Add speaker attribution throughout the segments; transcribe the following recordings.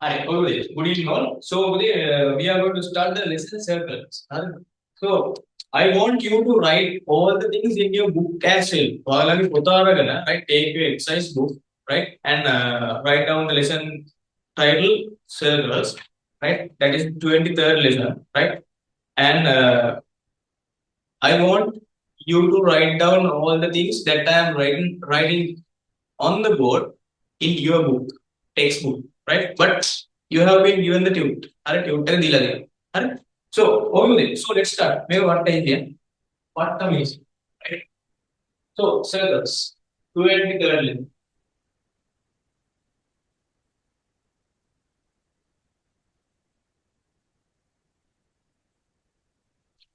Speaker 1: Alright, okay. Good evening all. So we are going to start the lesson circles. So I want you to write all the things in your book as well. ඔයාලගේ පොත අරගෙන right, take your exercise book, right, and write down the lesson title circles, right. That is 23rd lesson, right. And I want you to write down all the things that I am writing on the board in your book, textbook, right? But you have been given the tutor. Tutor dila diya. Alright? So, okay. So let's start. Maybe what time here? What time is it? Right? So circles. 23rd lesson.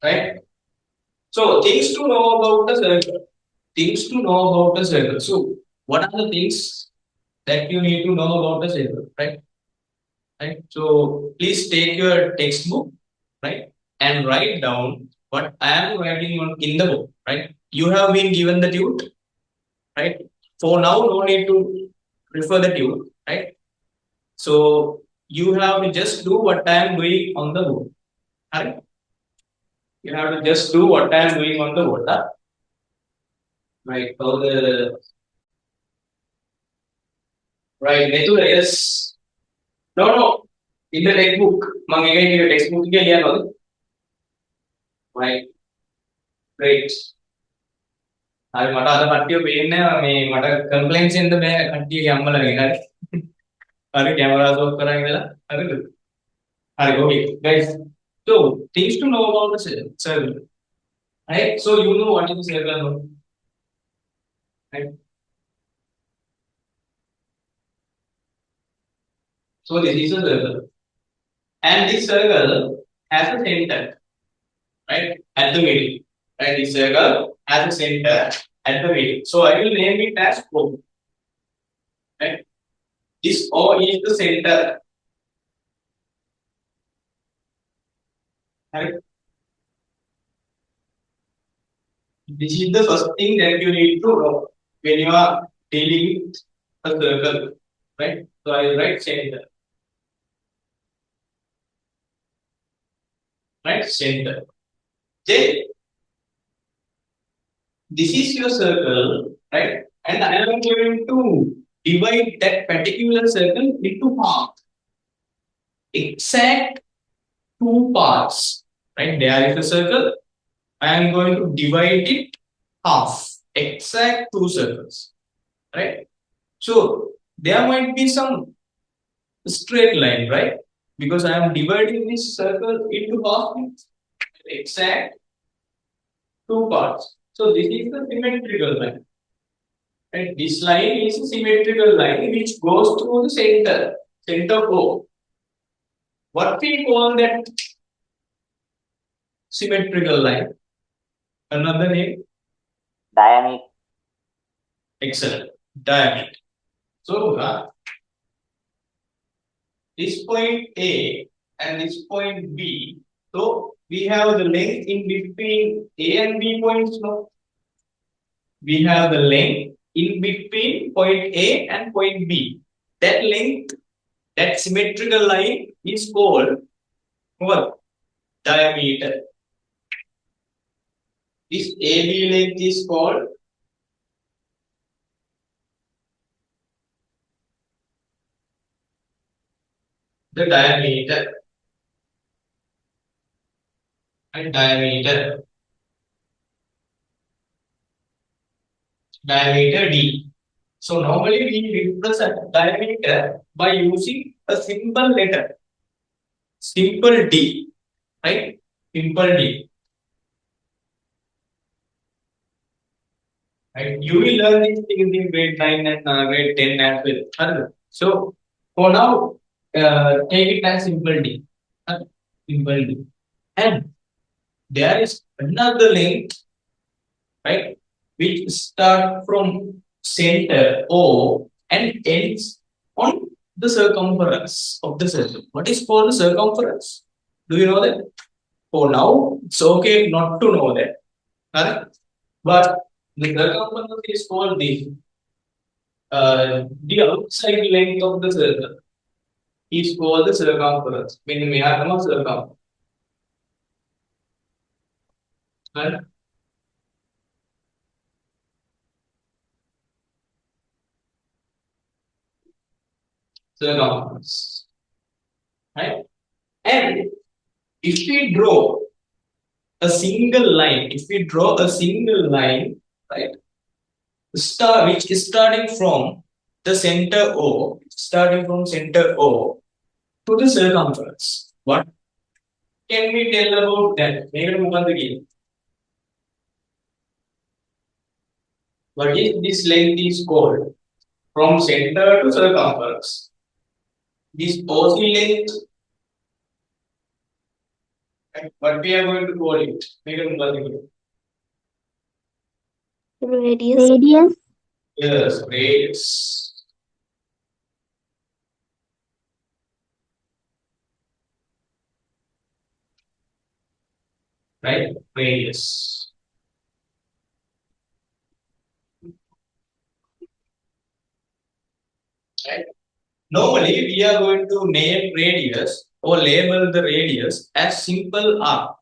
Speaker 1: Right? So things to know about the circle. Things to know about the circle. So what are the things that you need to know about the circle? Right? Right. So please take your textbook, right, and write down what I am writing on in the book, right. You have been given the tute, right. For now, no need to refer the tute, right. So you have to just do what I am doing on the board, right. You have to just do what I am doing on the board, right. So the right method is no. In the textbook, මම textbook එකේ ලියනවාද? Right. Great. හරි මට අද කට්ටිය පේන්නේ මේ මට කම්ප්ලේන්ට්ස් එන්න බෑ කට්ටියගේ අම්මලාගෙන් හරි. හරි කැමරා ඔෆ් කරන් ඉඳලා හරිද? හරි okay guys. So things to know about the circle. Right? So you know what is the circle, no? Right? So this is a circle. And this circle has a center, right? At the middle. Right? This circle has a center at the middle. So I will name it as O. Right? This O is the center. Right? This is the first thing that you need to know when you are dealing with a circle. Right? So I will write center. Right? Center. Then this is your circle, right? And I am going to divide that particular circle into half. Exact two parts, right? There is a circle. I am going to divide it half. Exact two circles, right? So there might be some straight line, right? Because I am dividing this circle into half. Exact two parts. So this is the symmetrical line. And this line is a symmetrical line which goes through the center O. What we call that symmetrical line? Another name?
Speaker 2: Diameter.
Speaker 1: Excellent. Diameter. So this point A and this point B. So we have the length in between A and B points, no? We have the length in between point A and point B. That length, that symmetrical line is called what? Diameter. This AB length is called the diameter. And diameter D. So normally we represent diameter by using a simple letter, simple D, right? Simple D. Right? You will learn these things in grade 9 and grade 10 as well. So for now, take it as simple D. Simple D. And there is another length, right, which start from center O and ends on the circumference of the circle. What is called the circumference? Do you know that? For now, it's okay not to know that. Right? But the circumference is called the outside length of the circle. is called the circumference. Meaning we have the circumference. Right? Circumference. Right? And if we draw a single line, right, which is starting from the center O to the circumference, what can we tell about that? What is this length is called from center to circumference? This OC length, what we are going to call it?
Speaker 3: Radius.
Speaker 1: Yes, radius. Right? Radius. Right? Normally, we are going to name radius or label the radius as simple R.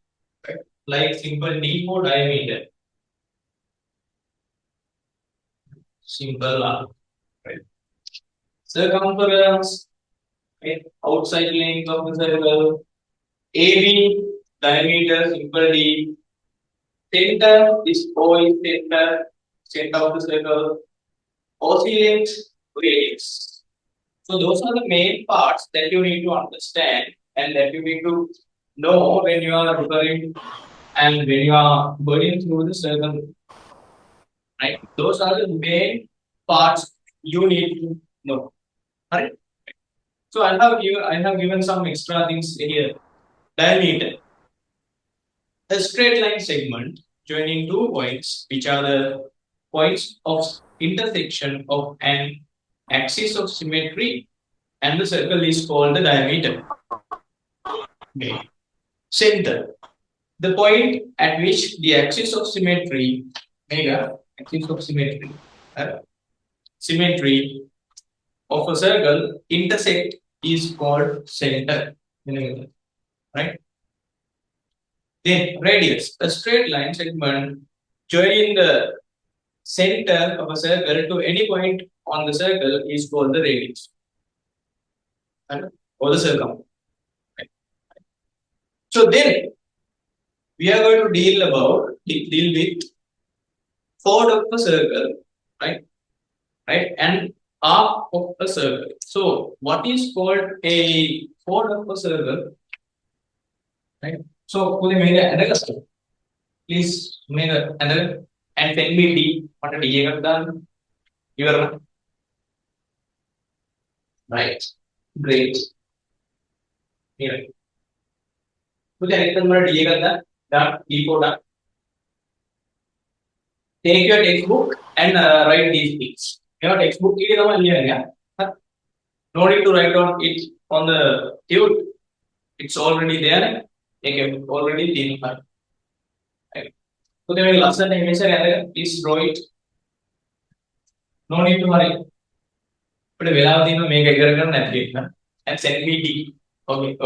Speaker 1: Right? Like simple D for diameter. Simple R. Right? Circumference, right? Outside length of the circle. AB, diameter, simple D. Center, this O is center of the circle. OC length, radius. So those are the main parts that you need to understand and that you need to know when you are referring and when you are going through the circle. Right? Those are the main parts you need to know. Right? So I have given some extra things here. Diameter. A straight line segment joining two points, which are the points of intersection of an axis of symmetry and the circle is called the diameter. Okay. Center. The point at which the axis of symmetry of a circle intersect is called center. Right? Then radius. A straight line segment joining the center of a circle to any point on the circle is called the radius. Or the circumference. Right? So then we are going to deal with chord of a circle, right? And arc of a circle. So what is called a chord of a circle? Right? So please make another and send me D. What a D your right. Great. Here. Take your textbook and write these things. Your textbook no need to write on it on the tube. It's already there. Already right. So they will lesson please draw it. No need to hurry. But make a and send me D. Okay.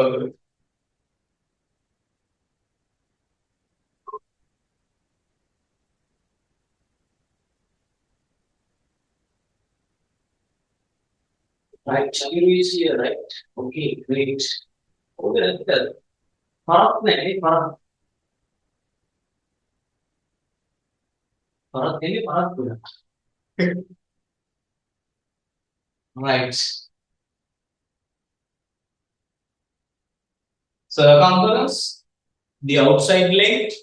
Speaker 1: Right, Shamiru is here, right? Okay, great. Okay, that's good. Right. Circumference, the outside length,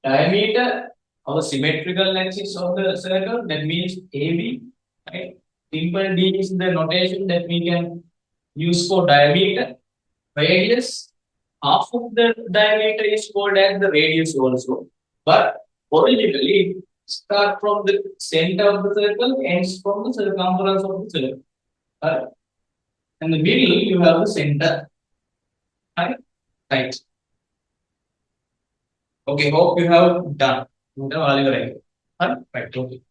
Speaker 1: diameter, or symmetrical axis of the circle, that means AB, right? Simple D is the notation that we can use for diameter. Radius, half of the diameter is called as the radius also. But originally, start from the center of the circle, ends from the circumference of the circle. And the middle, you have the center. Right. Okay, hope you have done. Right. Okay.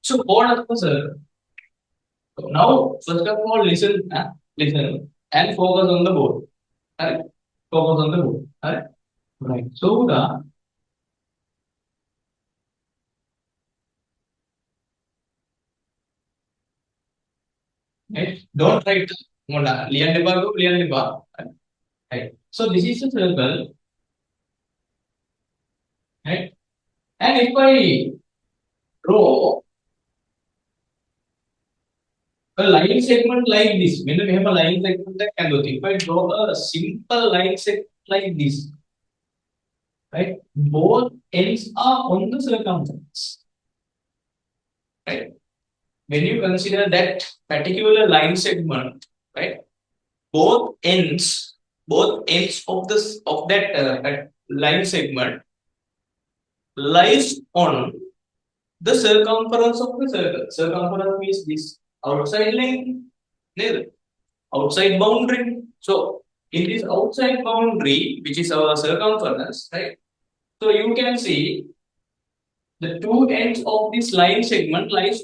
Speaker 1: So, chord of the circle. Now, first of all, listen and focus on the board. Right? Focus on the board. Right. So the right. Don't write. Right. So this is a circle. Right. And if I draw a line segment like this, when we have a line segment that can do, if I draw a simple line segment like this, right, both ends are on the circumference, right? When you consider that particular line segment, right, both ends of this of that line segment lies on the circumference of the circle. Circumference means this outside line, outside boundary. So in this outside boundary, which is our circumference, right? So you can see the two ends of this line segment lies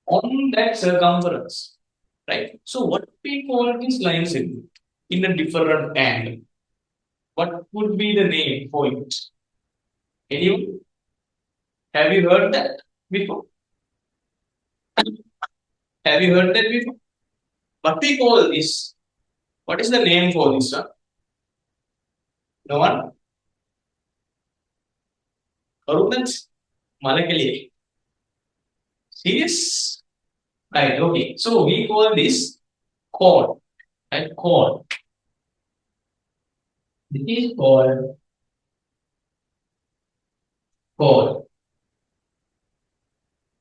Speaker 1: on that circumference, right? So what we call this line segment in a different angle? What would be the name for it? Anyone? Have you heard that before? Have you heard that before? What we call this? What is the name for this one? No one? Arunach? Malakali? Serious? Right, okay. So we call this chord. Right, chord. This is called chord.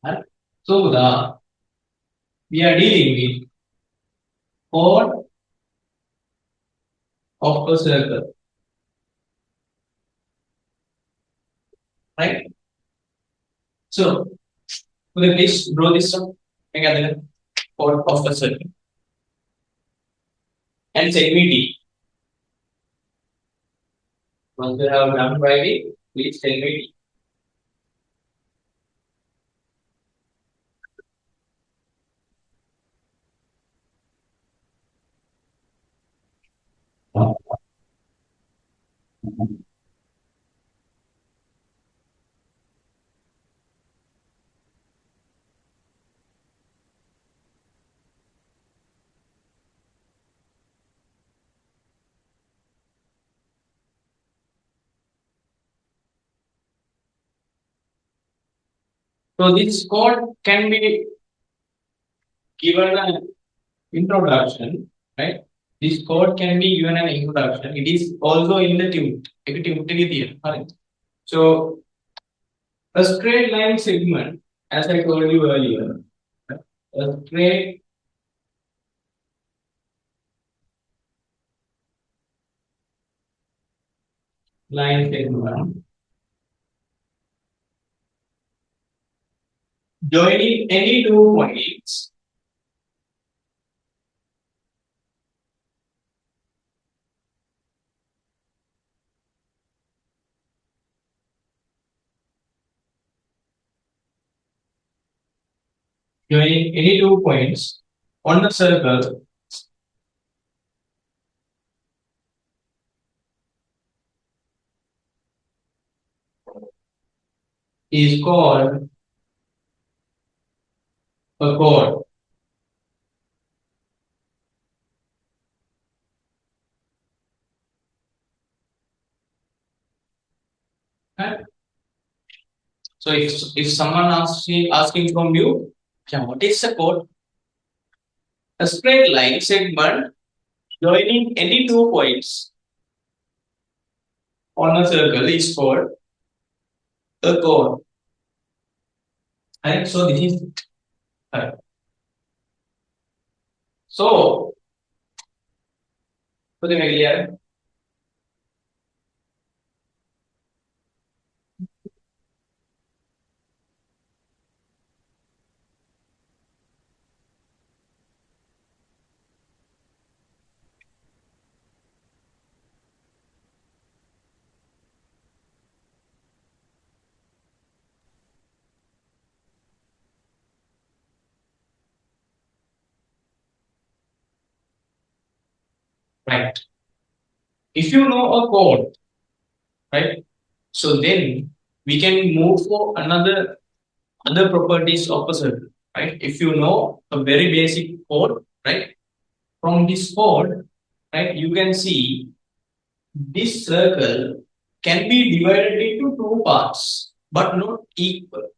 Speaker 1: Right? So we are dealing with chord of a circle. Right? So please draw this one. Chord of a circle. And say me D. Once you have done writing, please tell me D. So this chord can be given an introduction, right? This chord can be given an introduction. It is also in the tune. Right? So a straight line segment, as I told you earlier, a straight line segment joining any two points on the circle is called a chord. Right? So if someone asking from you, what is a chord? A straight line segment joining any two points on a circle is called a chord. Right? So this is right. So clear? right? If you know a code, right? So then we can move for other properties of a circle, right? If you know a very basic code, right? From this code, right, you can see this circle can be divided into two parts, but not equal,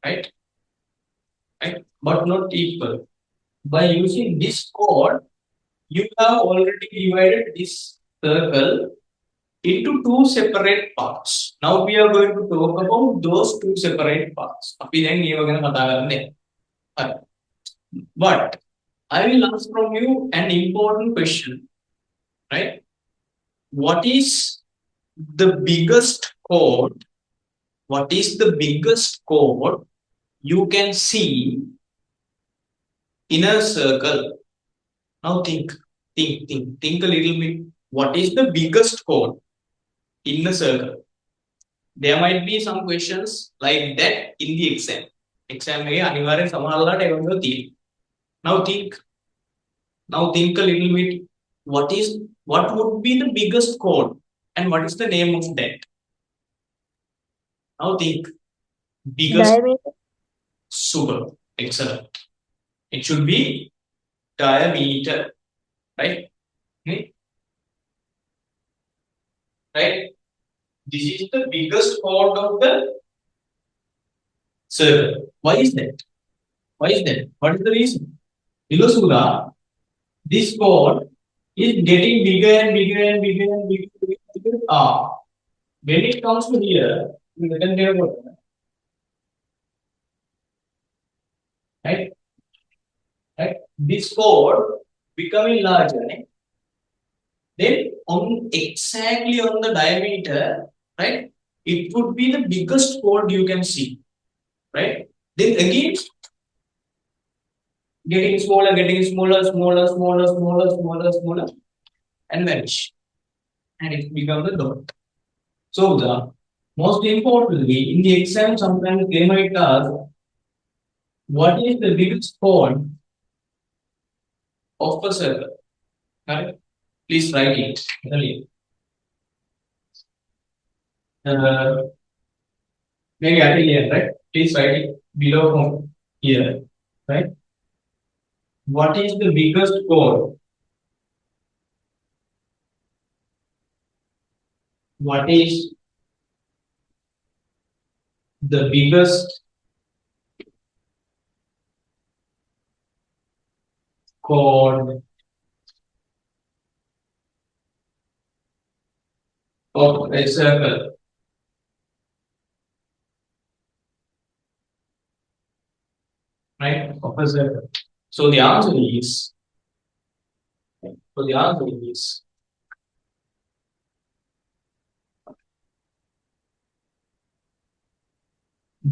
Speaker 1: right? Right? But not equal. By using this code, you have already divided this circle into two separate parts. Now we are going to talk about those two separate parts. අපි දැන් ඒව ගැන කතා කරන්නේ. හරි. But I will ask from you an important question, right? What is the biggest chord? What is the biggest chord you can see in a circle? Now think a little bit. What is the biggest chord in a circle? There might be some questions like that in the exam. Exam එකේ අනිවාර්යෙන් සමහරලාට ඒ වගේ තියෙනවා. Now think a little bit. What would be the biggest chord and what is the name of that? Now think. Biggest.
Speaker 3: Diameter.
Speaker 1: Super. Excellent. It should be diameter, right? Right? This is the biggest chord of the circle. Why is that? What is the reason? Because this chord is getting bigger and bigger and bigger and bigger. When it comes to here, right? This chord becoming larger. Then exactly on the diameter, right? It would be the biggest chord you can see, right? Then again, getting smaller, and vanish, and it becomes a dot. So the most importantly, in the exam, sometimes they might ask, what is the biggest chord of a circle? Correct? Please write it. Maybe I here, right? Please write it below from here, right? What is the biggest chord? What is the biggest chord of a circle? Right? Of a circle. So the answer is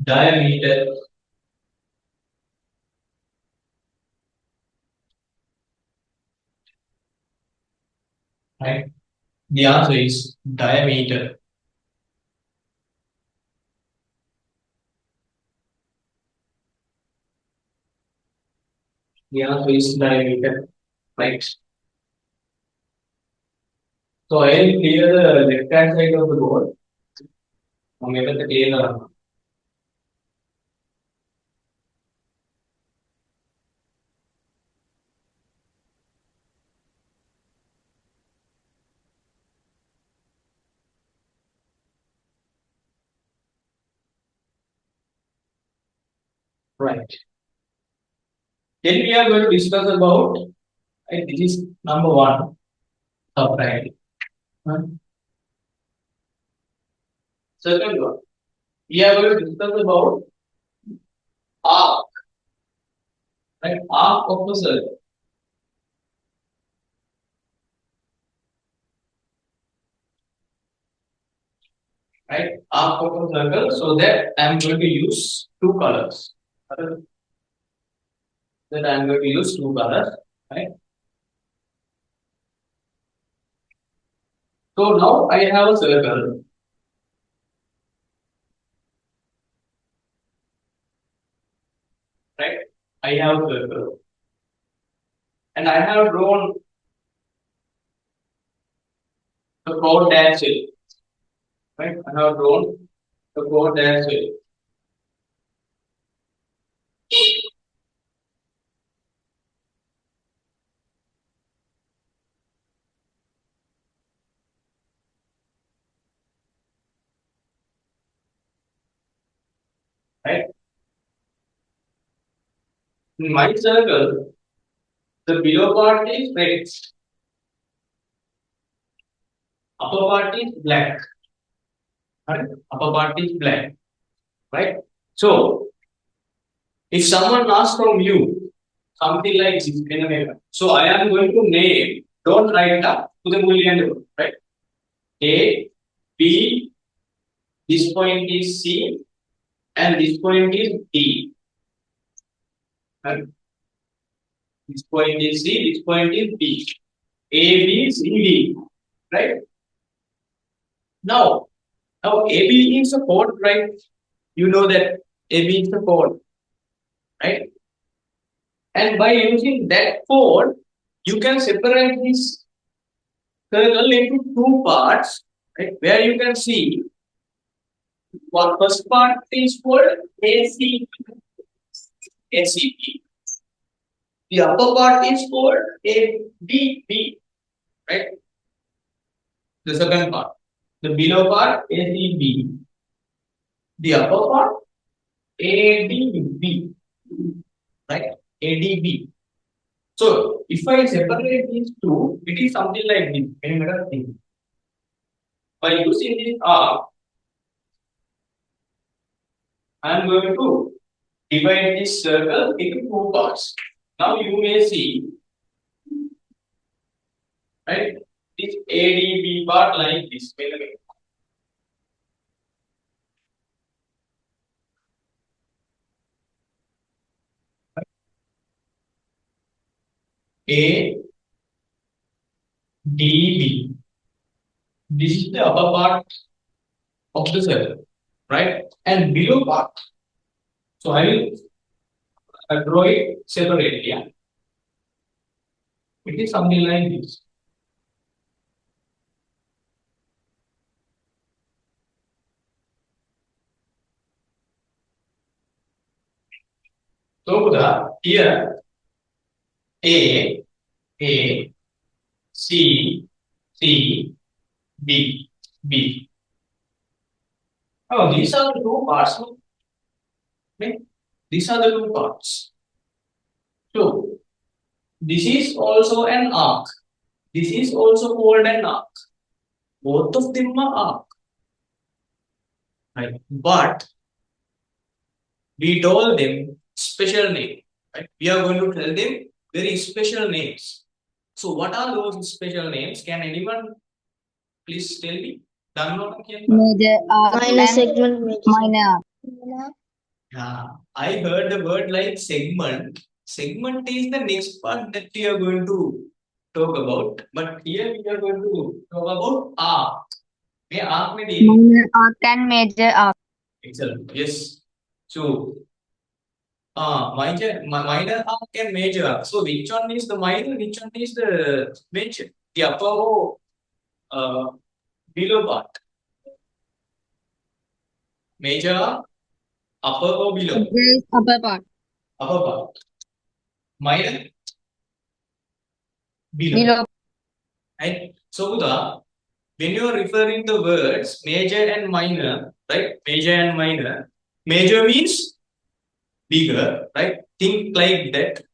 Speaker 1: diameter. Right? The answer is diameter. The answer is diameter. Right? So I will clear the left hand side of the board. I'm able to clear the right. Then we are going to discuss about, right, this is number one, subtract. Second one, we are going to discuss about arc, right? Arc of a circle. Right? Arc of a circle, so that I am going to use two colors. Right? So now I have a circle. Right? I have a circle. And I have drawn the chord dash L. Right? I have drawn the chord dash L. Right? In my circle, the below part is red, upper part is black. Right? Upper part is black. Right? So, if someone asks from you something like this, so I am going to name, don't write up to the Boolean, right? A, B, this point is C, and this point is D. Right? This point is C, this point is D. A, B, C, D. Right? Now AB is a chord, right? You know that AB is a chord, right? And by using that chord, you can separate this circle into two parts, right? Where you can see what first part is called AC, ACP. The upper part is called ABB, right? The second part. The below part ACB. The upper part ADB, right? ADB. So if I separate these two, it is something like this. Can you better think? By using this R, I am going to divide this circle into two parts. Now you may see, right, this ADB part like this. Wait a minute. ADB. This is the upper part of the circle, right? And below part. So I will draw it separately. Yeah? It is something like this. So here A, C, B, B. Oh, these are the two parts. Right? These are the two parts. So this is also an arc. This is also called an arc. Both of them are arc. Right? But we told them special name. Right? We are going to tell them very special names. So what are those special names? Can anyone please tell me?
Speaker 3: Major arc
Speaker 4: Minor segment,
Speaker 3: minor.
Speaker 1: Yeah, I heard the word like segment. Segment is the next part that we are going to talk about. But here we are going to talk about arc.
Speaker 3: Minor arc and major arc.
Speaker 1: Excellent. Yes. So, minor arc and major arc. So, which one is the minor? Which one is the major? The upper or below part? Major arc, upper or below?
Speaker 3: This upper part.
Speaker 1: Upper part. Minor?
Speaker 3: Below.
Speaker 1: Right? So, when you are referring the words major and minor, right? Major and minor. Major means bigger, right? Think like that,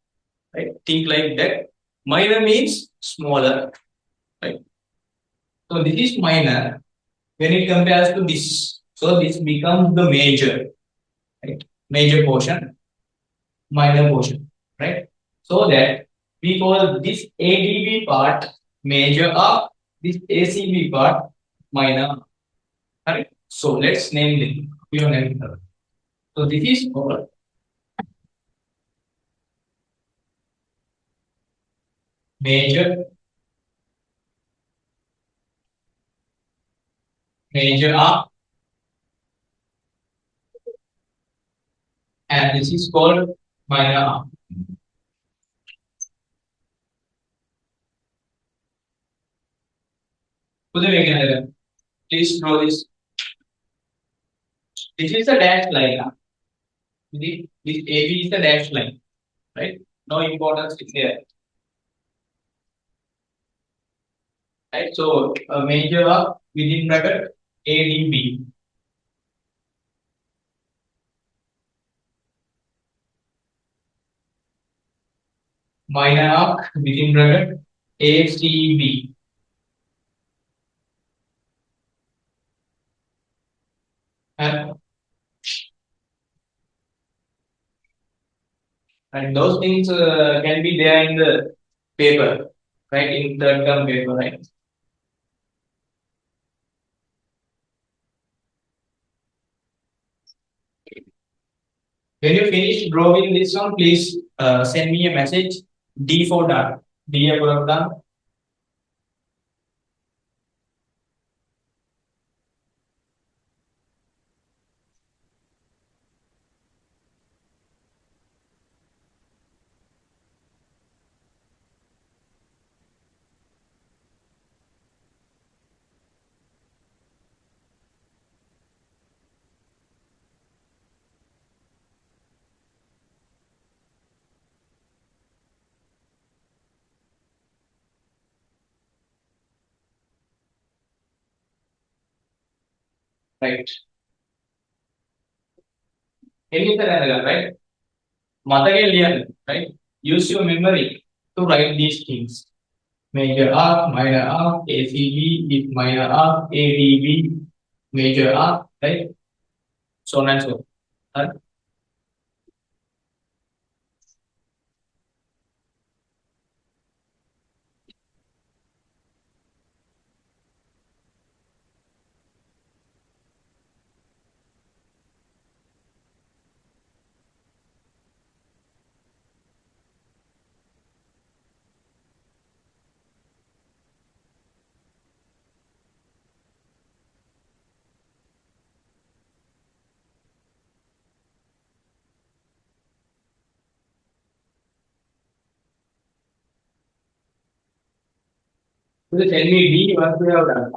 Speaker 1: right? Think like that. Minor means smaller, right? So this is minor when it compares to this. So this becomes the major, right? Major portion, minor portion, right? So that we call this ADB part major arc, this ACB part minor. Right? So let's name them. We will name them. So this is called major arc, and this is called minor arc. Please draw this. This is a dashed line. This AB is a dashed line, right? No importance is there. Right? So major arc within bracket ADB. Minor arc within bracket ACB. And those things can be there in the paper, right? In third term paper, right? When you finish drawing this one, please send me a message. D for done. D for done. Right. Right? Right? Use your memory to write these things. Major arc, minor arc, ACB, with minor arc, ADB, major arc, right? So on and so on. Right? So tell me D, what we have done.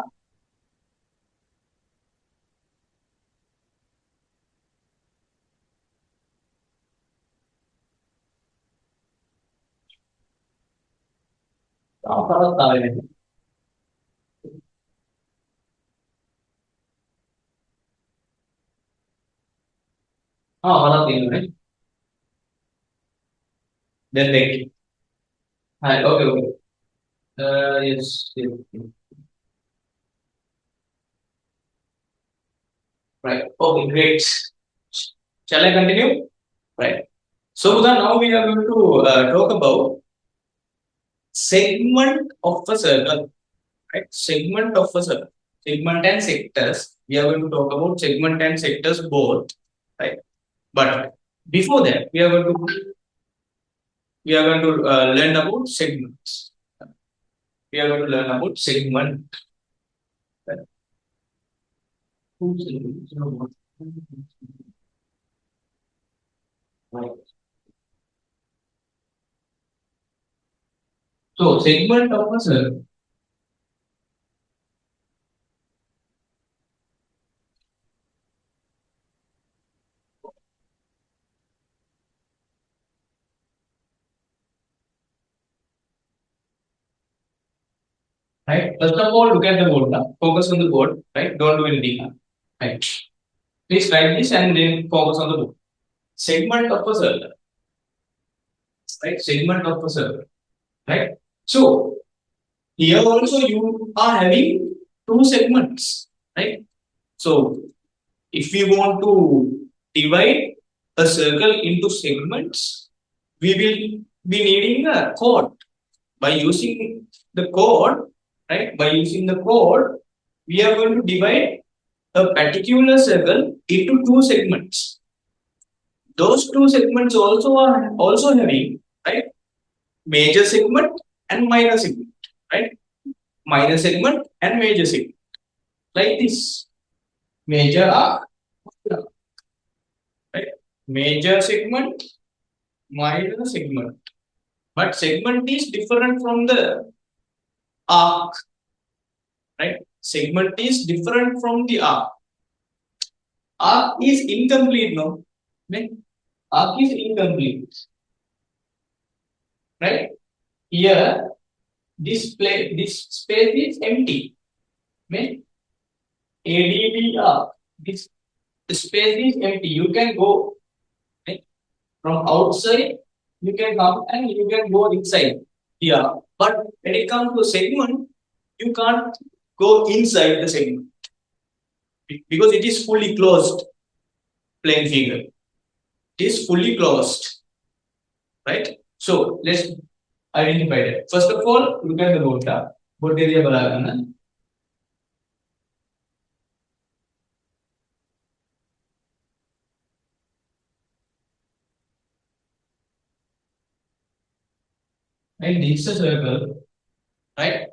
Speaker 1: Right? Then take. Right, okay. Yes. Right. Okay, great. Shall I continue? Right. So now we are going to talk about segment of a circle. Right? Segment of a circle. Segment and sectors. We are going to talk about segment and sectors both. Right. But before that, we are going to learn about segments. We are going to learn about segment. Right. Right. So segment of a circle. Right. First of all, look at the board now. Focus on the board. Right. Don't do anything now. Right. Please write this and then focus on the board. Segment of a circle. Right. Segment of a circle. Right. So here also you are having two segments. Right. So if we want to divide a circle into segments, we will be needing a chord. By using the chord, right? By using the chord, we are going to divide a particular circle into two segments. Those two segments also are having, right, major segment and minor segment, right? Minor segment and major segment, like this. Major arc, right? Major segment, minor segment. But segment is different from the arc. right? Segment is different from the arc. Arc is incomplete, no? Right? Arc is incomplete, right? Here, this space is empty. Right? ADB arc. This space is empty. You can go, right? From outside. You can come and you can go inside here. But when it comes to segment, you can't go inside the segment because it is fully closed plane figure. It is fully closed, right? So let's identify that. First of all, look at the rota. What area balagana? Right, this is a circle, right?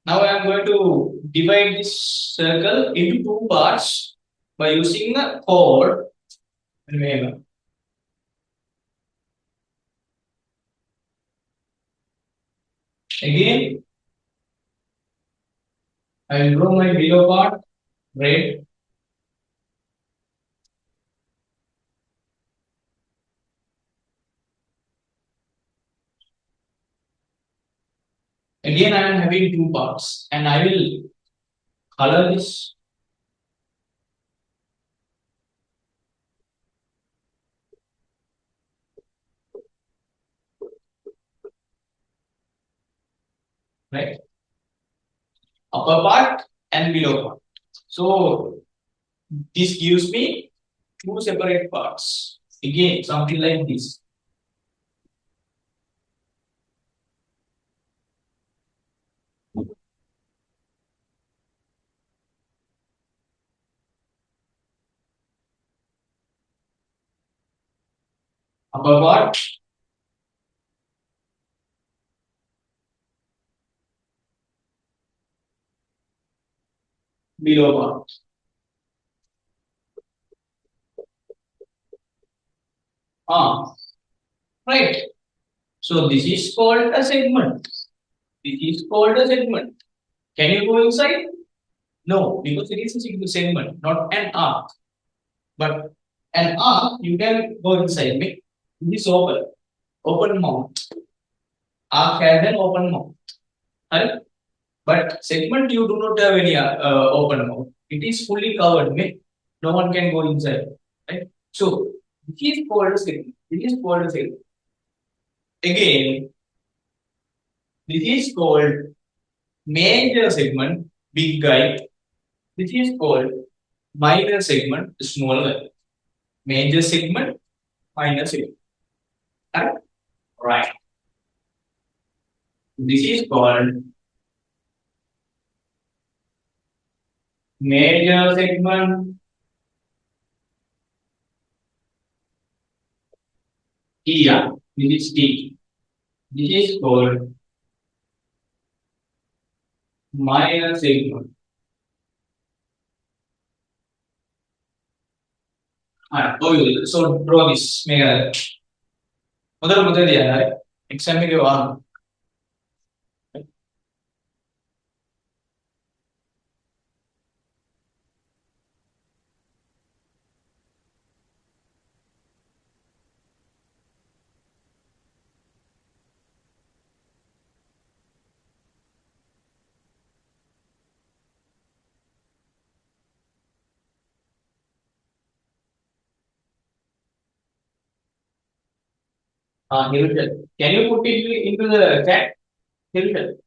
Speaker 1: Now I am going to divide this circle into two parts by using a chord. Again, I will draw my below part red. Again, I am having two parts, and I will color this. Right, upper part and below part. So this gives me two separate parts. Again, something like this. Upper part, below part. Right. So this is called a segment. This is called a segment. Can you go inside? No, because it is a single segment, not an arc. But an arc, you can go inside. Make this open mouth. Arc has an open mouth. Right? But segment, you do not have any open mouth. It is fully covered. No one can go inside. Right? So this is called a segment. This is called a segment. Again, this is called major segment, big guy. This is called minor segment, small guy. Major segment, minor segment. Correct? Right. This is called major segment. Here, this is T. This is called minor segment. So draw this. Exam में क्या Hilton. Can you put it into the chat? Hilton.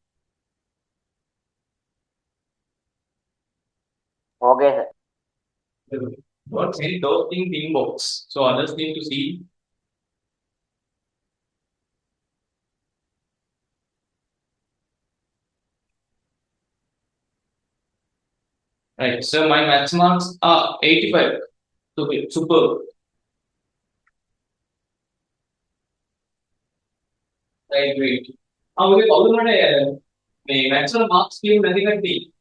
Speaker 2: Okay, sir.
Speaker 1: Don't send those things in box. So others need to see. Right. So my maths marks are 85. Okay, super. Right, great. Okay, the maximum marks give nothing at D.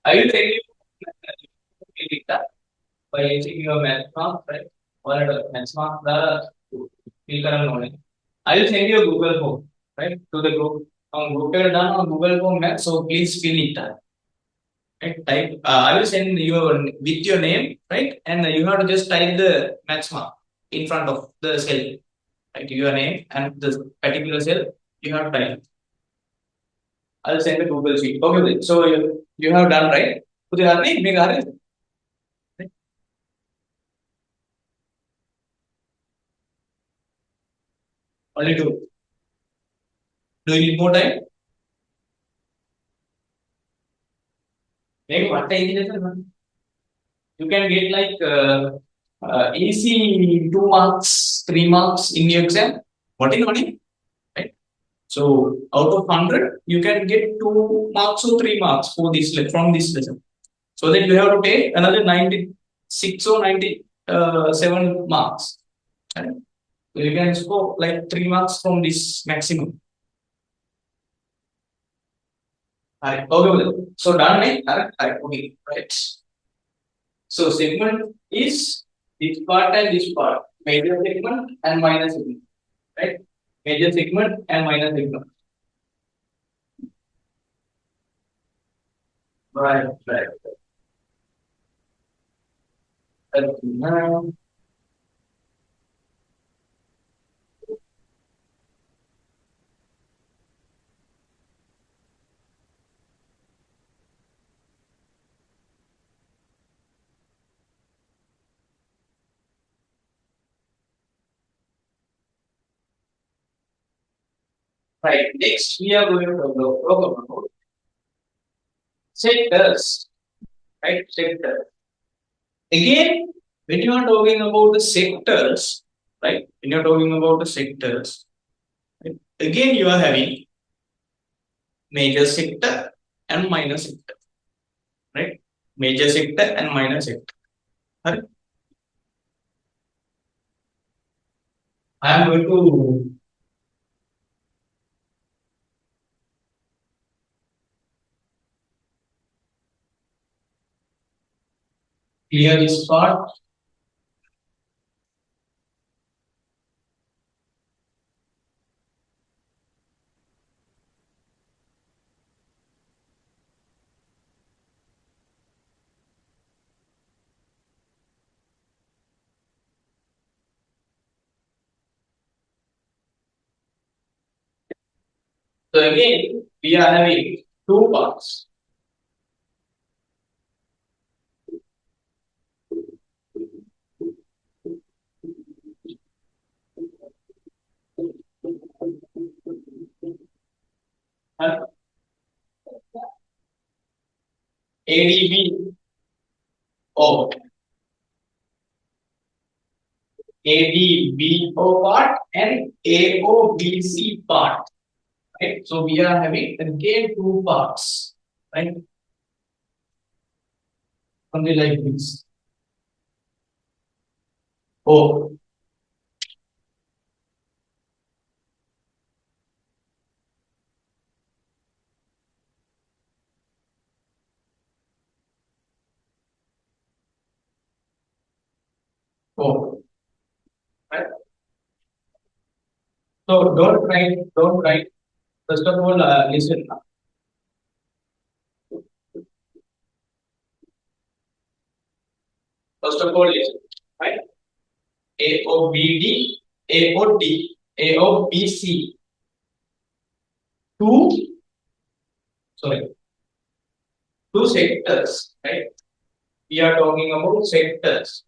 Speaker 1: I will tell you by by using your math mark, right? Or math mark the fill करना होने. I will send you a Google form, right, to the group. On Google done on Google form, so please fill it. Right? Type. I will send you with your name, right, and you have to just type the math mark in front of the cell. Right, your name and the particular cell you have to type. I'll send the Google sheet. Okay, so you have done, right? Put your name, make it. Only two. Do you need more time? Make one time. You can get like easy 2 marks, 3 marks in your exam. What is money? Right? So out of 100, you can get 2 marks or 3 marks for this from this lesson. So that you have to take another 96 or 97 marks. Right? So you can score like 3 marks from this maximum. Alright, okay. So done, right? Alright, okay, right. So segment is this part and this part. Major segment and minor segment. Right? Major segment and minor segment. Right. Right. Next, we are going to talk about sectors. Right? Sectors. Again, when you are talking about the sectors, right? When you are talking about the sectors, right? Again, you are having major sector and minor sector. Right? Major sector and minor sector. Right? I am going to clear this part. So again, we are having 2 parts. ADB O. ADBO part and AOBC part. Right? So we are having again 2 parts. Right? Something like this. O. O. Right? So don't write. First of all, listen. First of all, listen. Right? AOBD, AOD, AOBC. Two sectors, right? We are talking about sectors.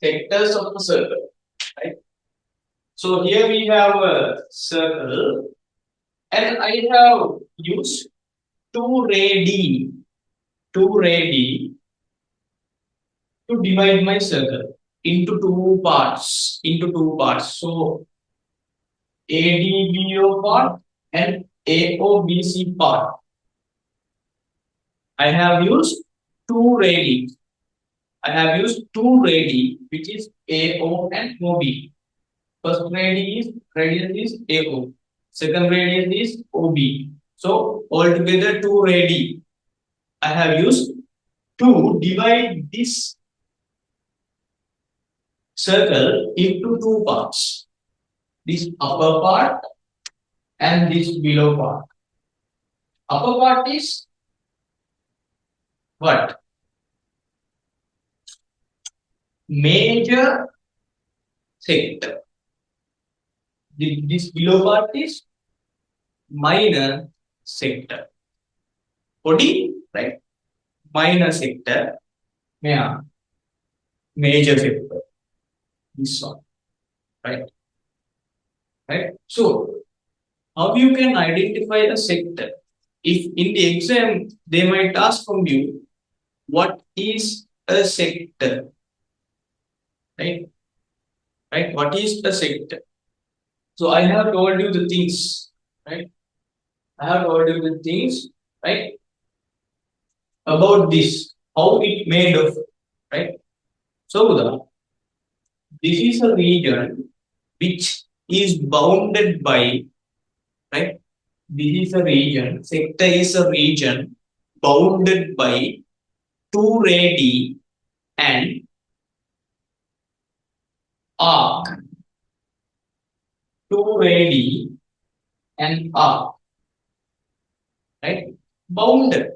Speaker 1: Sectors of the circle, right? So here we have a circle, and I have used 2 radii to divide my circle into 2 parts. So ADBO part and AOBC part. I have used 2 radii, which is AO and OB. First radius is AO. Second radius is OB. So altogether 2 radii I have used to divide this circle into 2 parts. This upper part and this below part. Upper part is what? Major sector. This below part is minor sector. Body, right? Minor sector. Yeah. Major sector. This one. Right? Right? So, how you can identify a sector? If in the exam, they might ask from you, what is a sector? Right? Right? What is a sector? So, I have told you the things. Right? I have told you the things. Right? About this. How it made of. Right? So, this is a region which is bounded by, right? This is a region, sector is a region bounded by 2 radii and arc. 2 radii and arc, right? Bounded,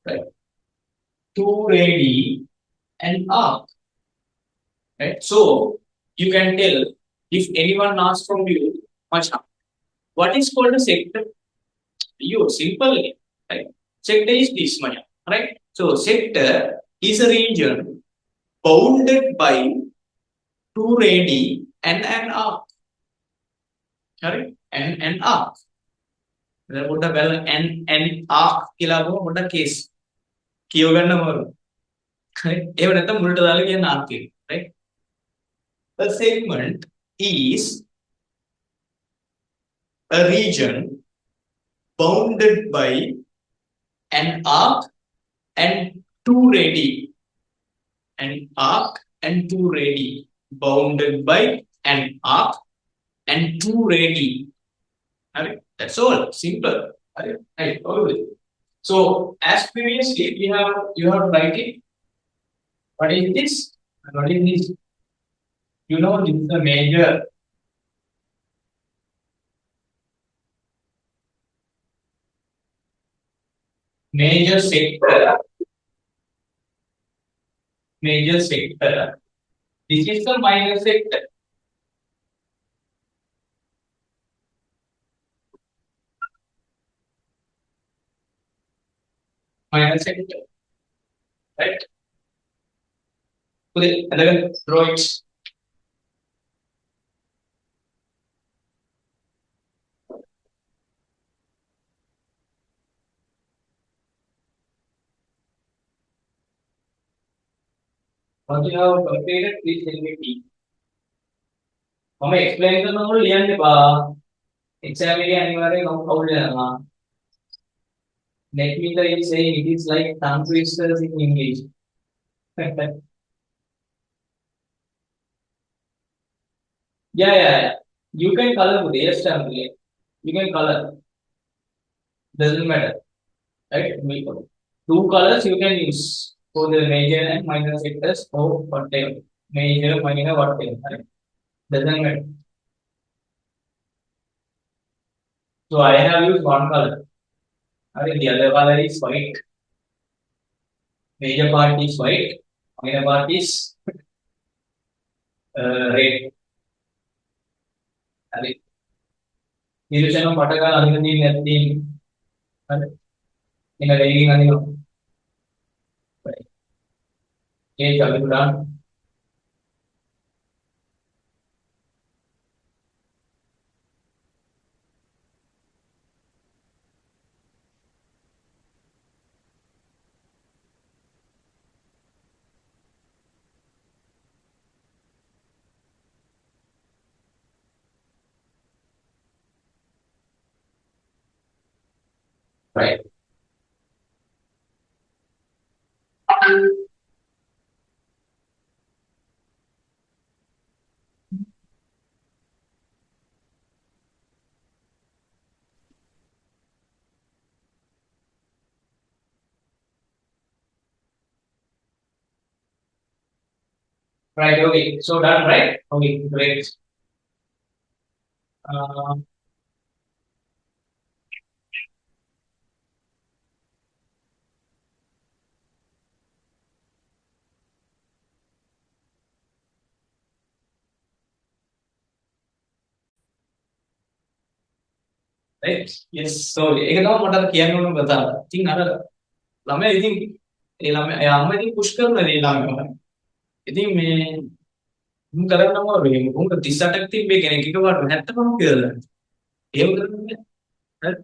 Speaker 1: right? 2 radii and arc, right? So you can tell if anyone asks from you, Macha, what is called a sector? You simple, right? Sector is this, Macha, right? So sector is a region bounded by 2 radii and an arc. Correct? And an arc. Then put a bell and arc kilabo put a case. Kyoganna more. Right? Even at the multidalaki and arc. Right? A segment is a region bounded by an arc and 2 radii. An arc and 2 radii. Bounded by an arc and 2 radii. Right? That's all. Simple. Right? Always. So as previously you have write it. What is this? What is this? You know this is a major sector. Major sector. This is the minor sector. Minor sector. Right? Put it, and then draw it. Once you have completed, please tell me T. Mama explain the number लिया बा. Exam में अनिवार्य how लेना. Let me say it is like tongue twisters in English. Yeah. You can color with yes, you can color. Doesn't matter, right? Two colors you can use for the major and minor sectors or whatever. Major, minor, whatever. Right? Doesn't matter. So I have used one color. Right? The other color is white. Major part is white. Minor part is red. Right? Illusion of Pataka in a reading animal. Right. Okay, shall we done? Right. Right, okay. So done, right? Okay, great. Uh, right? Yes. So ඒක තමයි මට අර කියන්න ඕන කතාව. ඉතින් අර ළමයා ඉතින් ඒ ළමයා අම්මා ඉතින් පුෂ් කරනවා ඒ ළමයා. ඉතින් මේ මුන් කරන්නම වෙන්නේ. මුන් 38ක් තිබ්බේ කෙනෙක් එකපාරට 75ක් කියලා. එහෙම කරන්නේ නැහැ.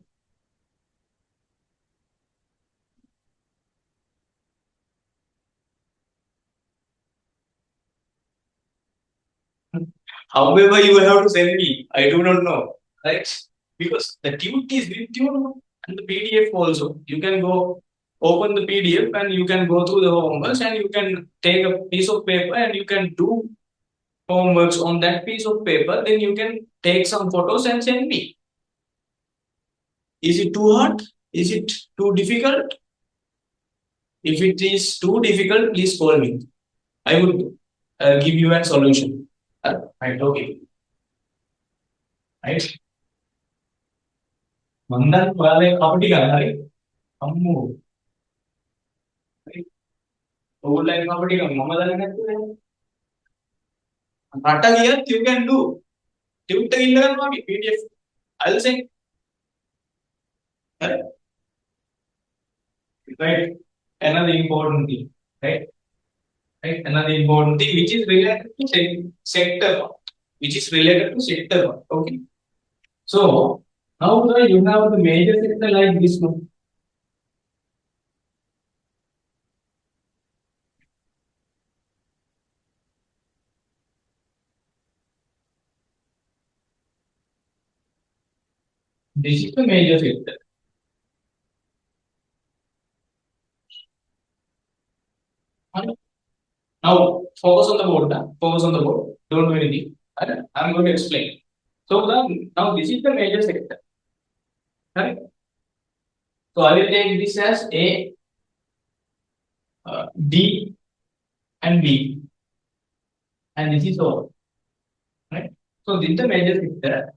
Speaker 1: However, you have to send me. I do not know, right? Because the tute is with you and the PDF also. You can go open the PDF and you can go through the homeworks and you can take a piece of paper and you can do homeworks on that piece of paper. Then you can take some photos and send me. Is it too hard? Is it too difficult? If it is too difficult, please call me. I would give you a solution. Right, okay. Right? මන්දන් ඔයාලේ කපටි ගන්න හරි අම්මෝ හරි ඕගොල්ලෝ කපටි ගන්න මම දන්නේ නැතුනේ රට ගියත් you can do ටියුට් එක ඉන්න ගන්නවා වගේ PDF I'll send right right another important thing right right another important thing which is related to sector one which is related to sector one okay so now you have the major sector like this one. This is the major sector. Now focus on the board. Focus on the board. Don't do anything. I'm going to explain. So now this is the major sector. Right? So I will take this as A, D, and B, and this is O. Right? So this is the major sector,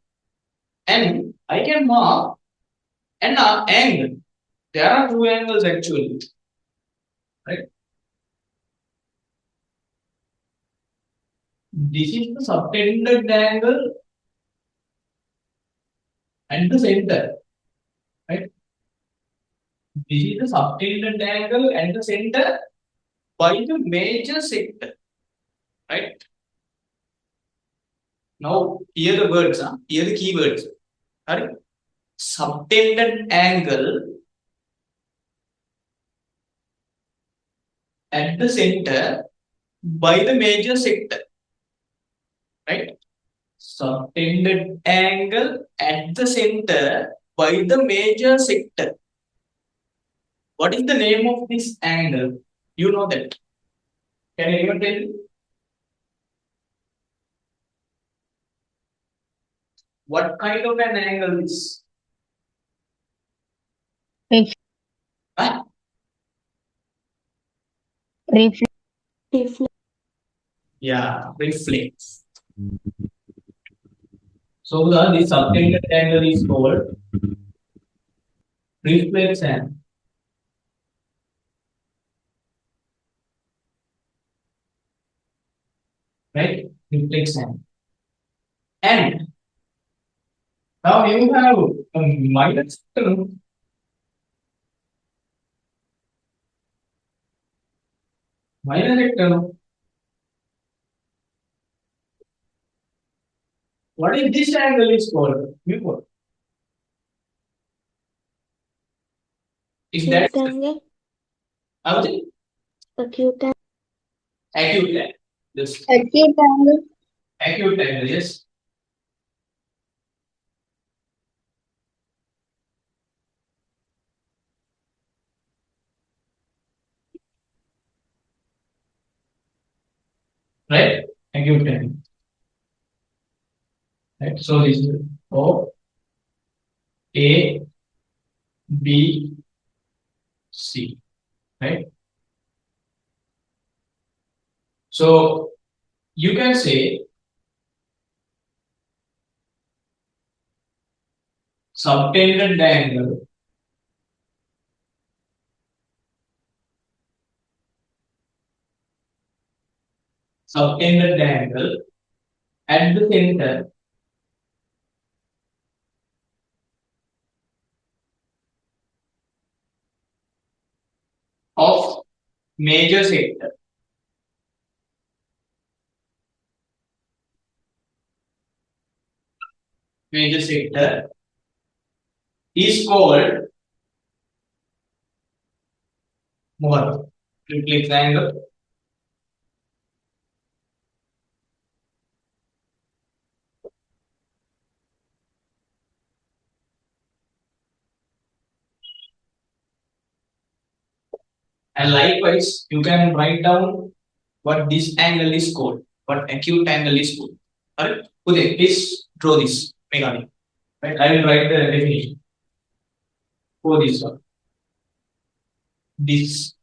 Speaker 1: and I can mark an angle. There are two angles actually. Right? This is the subtended angle and the center. Right? This is the subtended angle and the center by the major sector. Right? Now here the words, here the keywords. Right? Subtended angle at the center by the major sector. Right? Subtended angle at the center by the major sector. What is the name of this angle? You know that. Can anyone tell me? What kind of an angle is?
Speaker 3: Reflex.
Speaker 1: Yeah, reflex. So the subtended angle is called reflex angle. Right? Reflex angle. And now you have a minor sector. Minor sector. What is this angle is called? Before. Is that
Speaker 3: angle?
Speaker 1: how is it?
Speaker 3: Acute angle.
Speaker 1: Acute angle. Yes.
Speaker 3: Acute angle.
Speaker 1: Acute angle, yes. Right? Acute angle. Right? So this is O, A, B, C. Right? So you can say subtended angle at the center of major sector. Major sector is called what? Triplet triangle. And likewise, you can write down what this angle is called, what acute angle is called. Alright, okay, please draw this mechanic. Right, I will write the definition for this one. This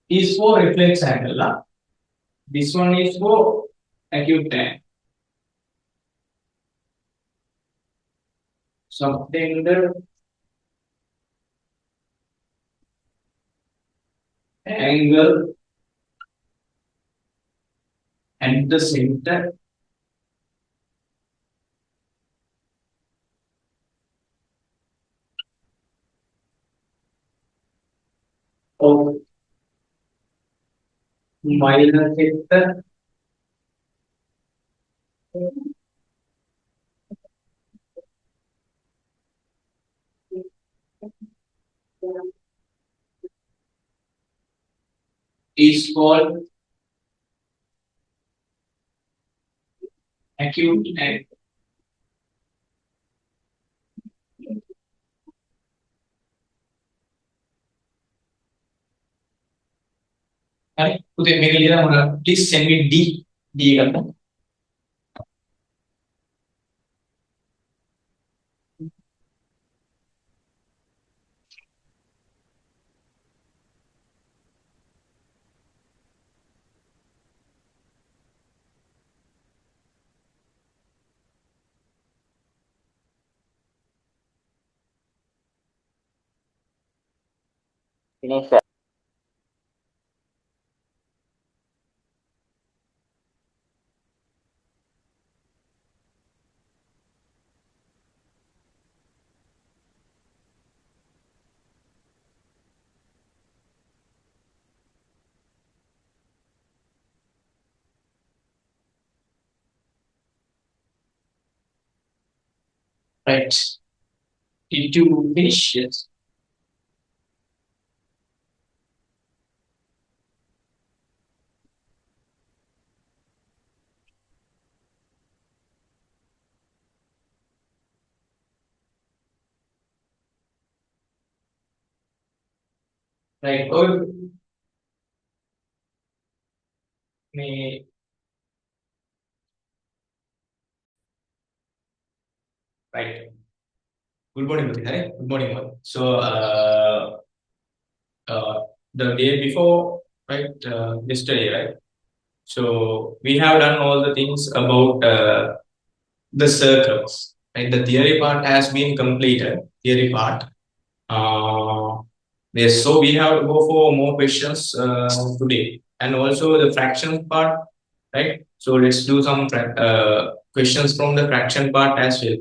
Speaker 1: is for reflex angle. This one is for acute angle. Subtended angle at the center of minor sector is called acute angle. Right? Please send me D.
Speaker 2: Finish, sir.
Speaker 1: Right. Did you finish? Yes. Right. Or may right. Good morning, Muthu. Good morning, all. So the day before, right? Yesterday, right? So we have done all the things about the circles. Right? The theory part has been completed. Theory part. Yes, so we have to go for more questions today, and also the fractions part, right? So let's do some questions from the fraction part as well,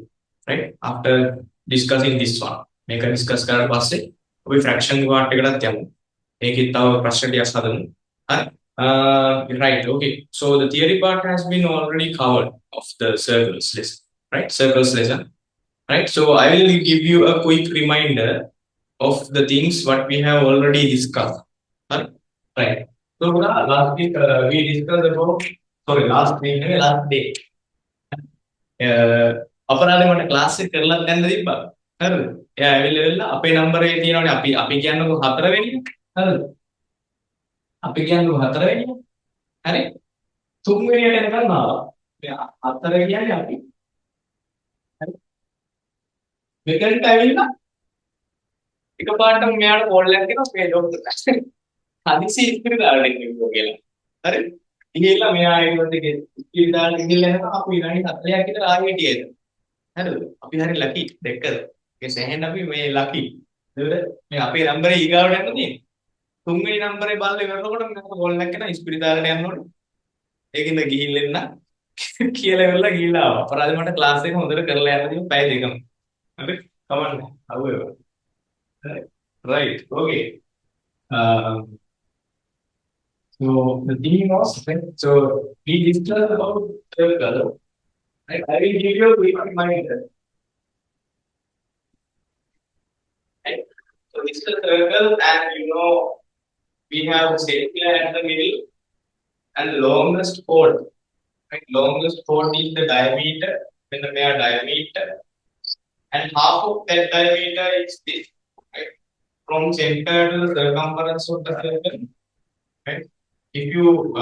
Speaker 1: right? After discussing this one, make a discuss කරලා පස්සේ අපි fraction part එකකට යමු. ඒකේ තව ප්‍රශ්න ටිකක් හදමු. හරි? Right, okay. So the theory part has been already covered of the circles lesson, right? Circles lesson, right? So I will give you a quick reminder of the things what we have already discussed. Huh? Right. So last week we discussed about last week last day. අපරාධ මට class එක කරලා දැන්න තිබ්බා. හරිද? එයා ඇවිල්ලා වෙලා අපේ නම්බරේ තියෙනවනේ අපි කියන්නකො 4 වෙනිය. හරිද? අපි කියන්නකො 4 වෙනිය. හරි? 3 වෙනියට එනකන් ආවා. 4 කියන්නේ අපි. හරි? මෙතනට ඇවිල්ලා එකපාරටම මෙයාට කෝල් එකක් එනවා මේ ડોක්ටර්. හදිසි ඉස්තිරි දාලා දෙන්න කියලා. හරි? ගිහිල්ලා මෙයා ඊට ඉස්පිරිතාලෙට ගිහිල්ලා එනවා අපි විනාඩි 40ක් විතර ආයෙ හිටියේද. හරිද? අපි හරි ලකි දෙකද? ඒ සෑහෙන අපි මේ ලකි. හරිද? මේ අපේ නම්බරේ ඊගාවට යන්න තියෙන්නේ. තුන්වෙනි නම්බරේ බල්ලේ කරනකොට මම කෝල් එකක් කරනවා ඉස්පිරිතාලෙට යනකොට. ඒකින්ද ගිහිල්ලා එන්න කියලා ඉවරලා ගිහිල්ලා ආවා. අපරාධ මට ක්ලාස් එක හොඳට කරලා යන්න තියෙන පැය දෙකම. හරි? කමන්න. however. Right. Okay. Um, so the thing was, right, so we discussed about circle. Right? I will give you a quick reminder. Right? So this is a circle, and we have center at the middle and longest chord. Right? Longest chord is the diameter, then the diameter, and half of that diameter is this. Right? From center to the circumference of the circle. Right? If you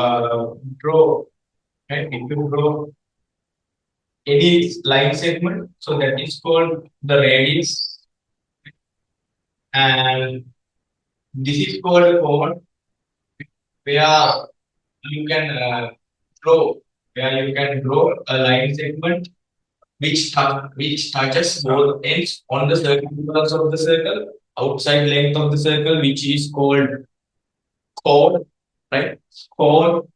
Speaker 1: draw, right? If you draw any line segment, so that is called the radius, and this is called a chord where you can draw a line segment which touches both ends on the circumference of the circle, outside length of the circle, which is called chord, right? Chord.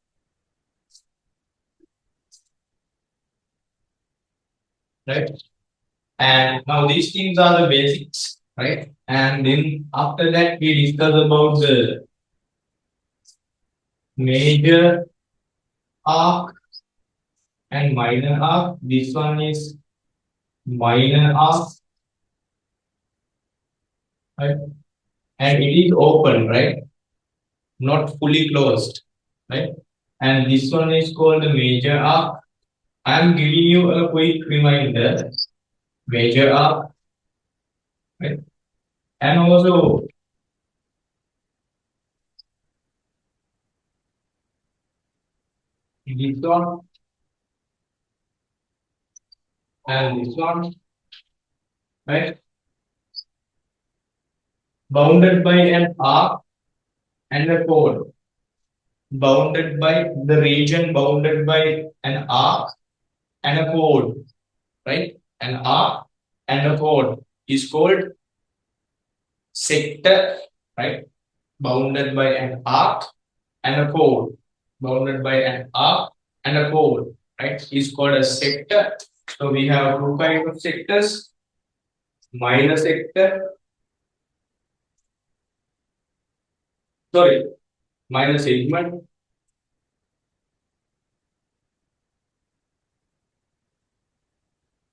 Speaker 1: Right? And now these things are the basics, right? And then after that we discuss about the major arc and minor arc. This one is minor arc, right? And it is open, right? Not fully closed, right? And this one is called the major arc. I am giving you a quick reminder. Major arc, right? And also this one and this one, right? Bounded by an arc and a chord. Bounded by the region bounded by an arc and a chord, right? An arc and a chord is called sector, right? Bounded by an arc and a chord. Bounded by an arc and a chord, right? Is called a sector. So we have two kinds of sectors: minor sector, minor segment.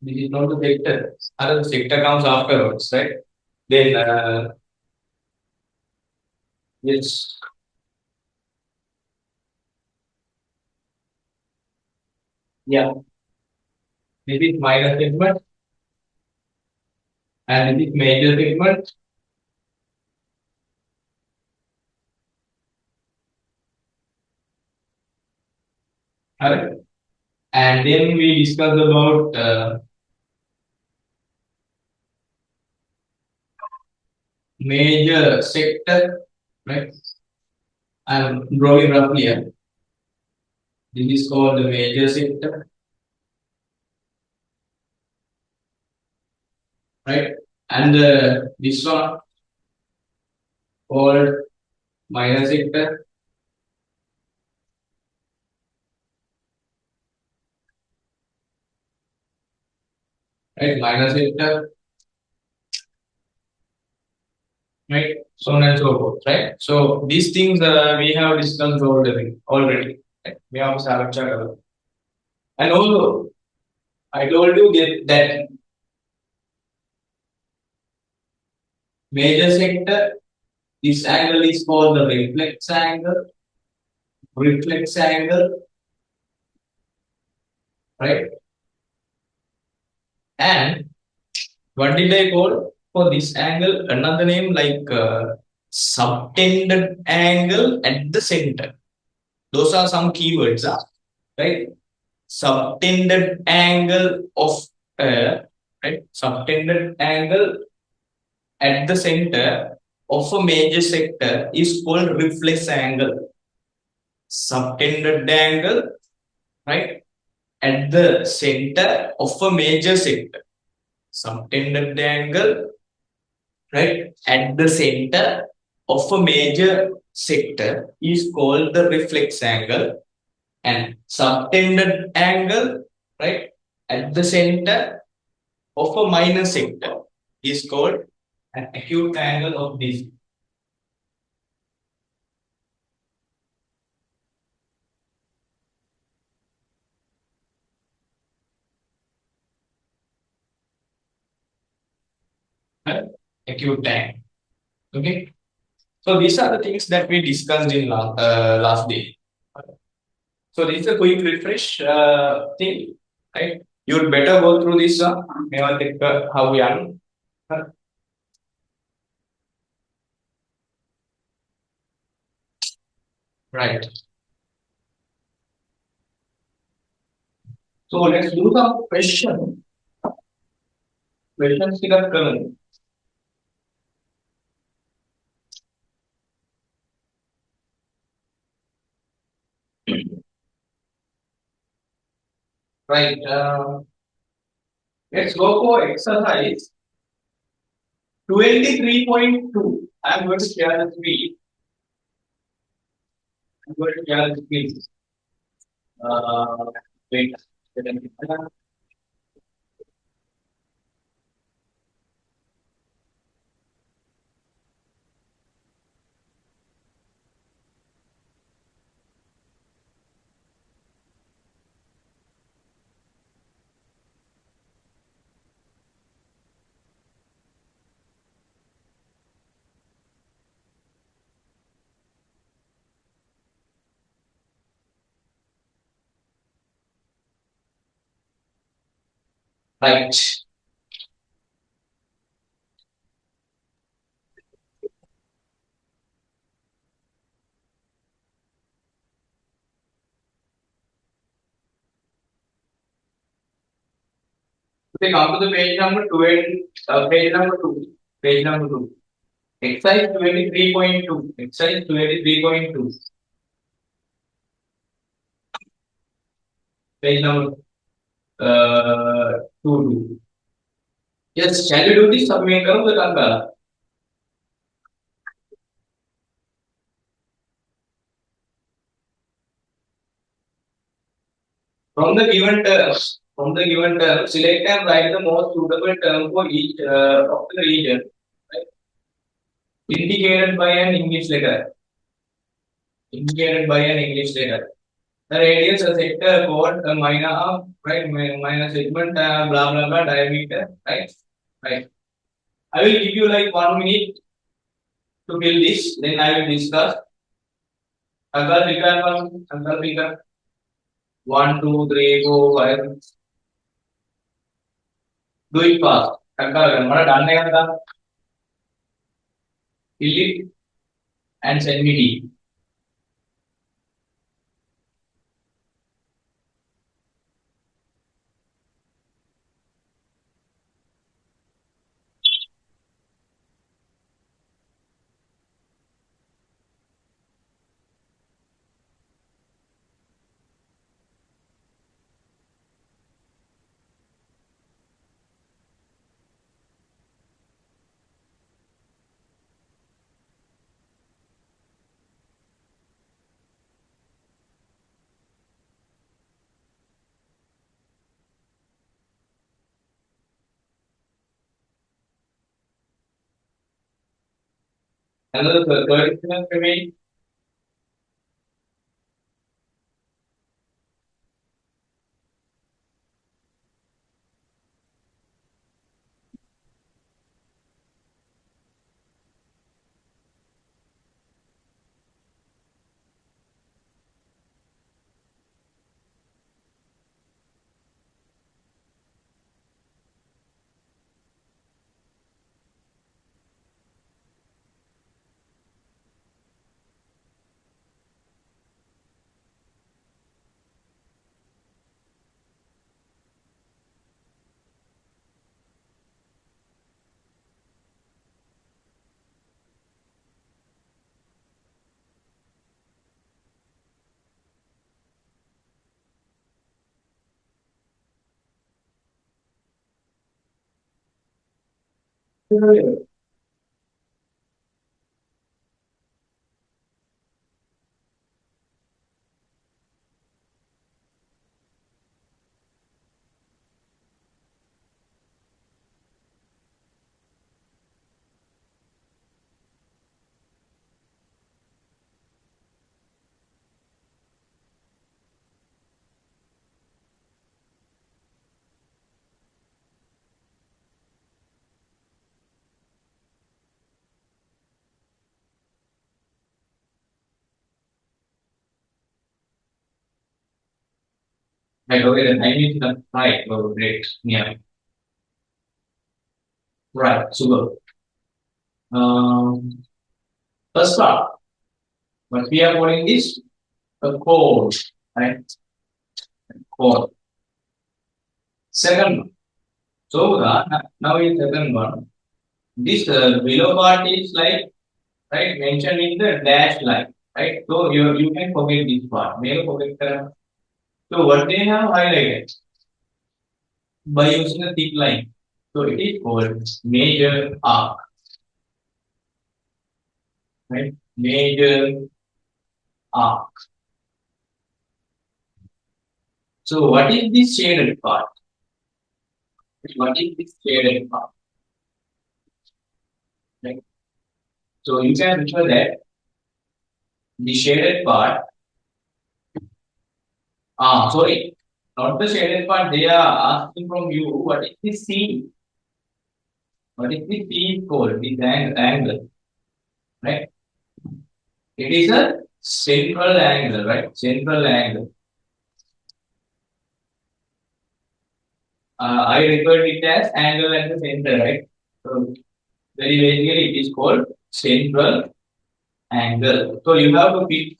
Speaker 1: This is not the sector. Other sector comes afterwards, right? Then yes. Yeah. This is minor segment and this is major segment. Alright. And then we discuss about major sector, right? I'm drawing roughly here. This is called the major sector, right? And this one called minor sector, right? Minor sector, right? So on and so forth, right? So these things we have discussed already, right? We have started. And also, I told you that major sector, this angle is called the reflex angle. Reflex angle, right? And what did I call for this angle? Another name like subtended angle at the center. Those are some keywords, right? Subtended angle of right? Subtended angle at the center of a major sector is called reflex angle. subtended angle, right, at the center of a major sector. Subtended angle, right, at the center of a major sector is called the reflex angle, and subtended angle, right, at the center of a minor sector is called an acute angle of this. Acute angle. Okay. So these are the things that we discussed in last day. So this is a quick refresh thing, right? You'd better go through this. How young? Right. So let's do some question. Questions ටිකක් කරමු. Right. Let's go for exercise 23.2. I'm going to share the screen. I'm going to share the screen. Wait. Right. Okay, come to the page number 20, page number 2. Page number 2. Exercise 23.2. Exercise 23.2. Page number 2. Yes, shall we do this? Submit करो तो काम करा. From the given term, select and write the most suitable term for each of the region, right? Indicated by an English letter. Indicated by an English letter. The radius, a sector, code, a minor arc, right? Minor segment, blah blah blah, diameter, right? Right. I will give you like 1 minute to fill this. Then I will discuss. Agar 1, 2, 3, 4, 5. Do it fast. Fill it and send me D. Another 30 seconds remaining. Right, okay, then I need to right, oh, great, yeah, right, super. First part, what we are calling this a code, right? Code. Second one. So now in second one, this below part is like right mentioned in the dash line, right? So you can forget this part. May forget so what they have highlighted by using a thick line. So it is called major arc, right? Major arc. So what is this shaded part? What is this shaded part? Right? So you can refer that the shaded part. Sorry, not the shaded part. They are asking from you what is the C? What is the C called? This angle, right? It is a central angle, right? Central angle. I referred it as angle at the center, right? So very basically it is called central angle. So you have to pick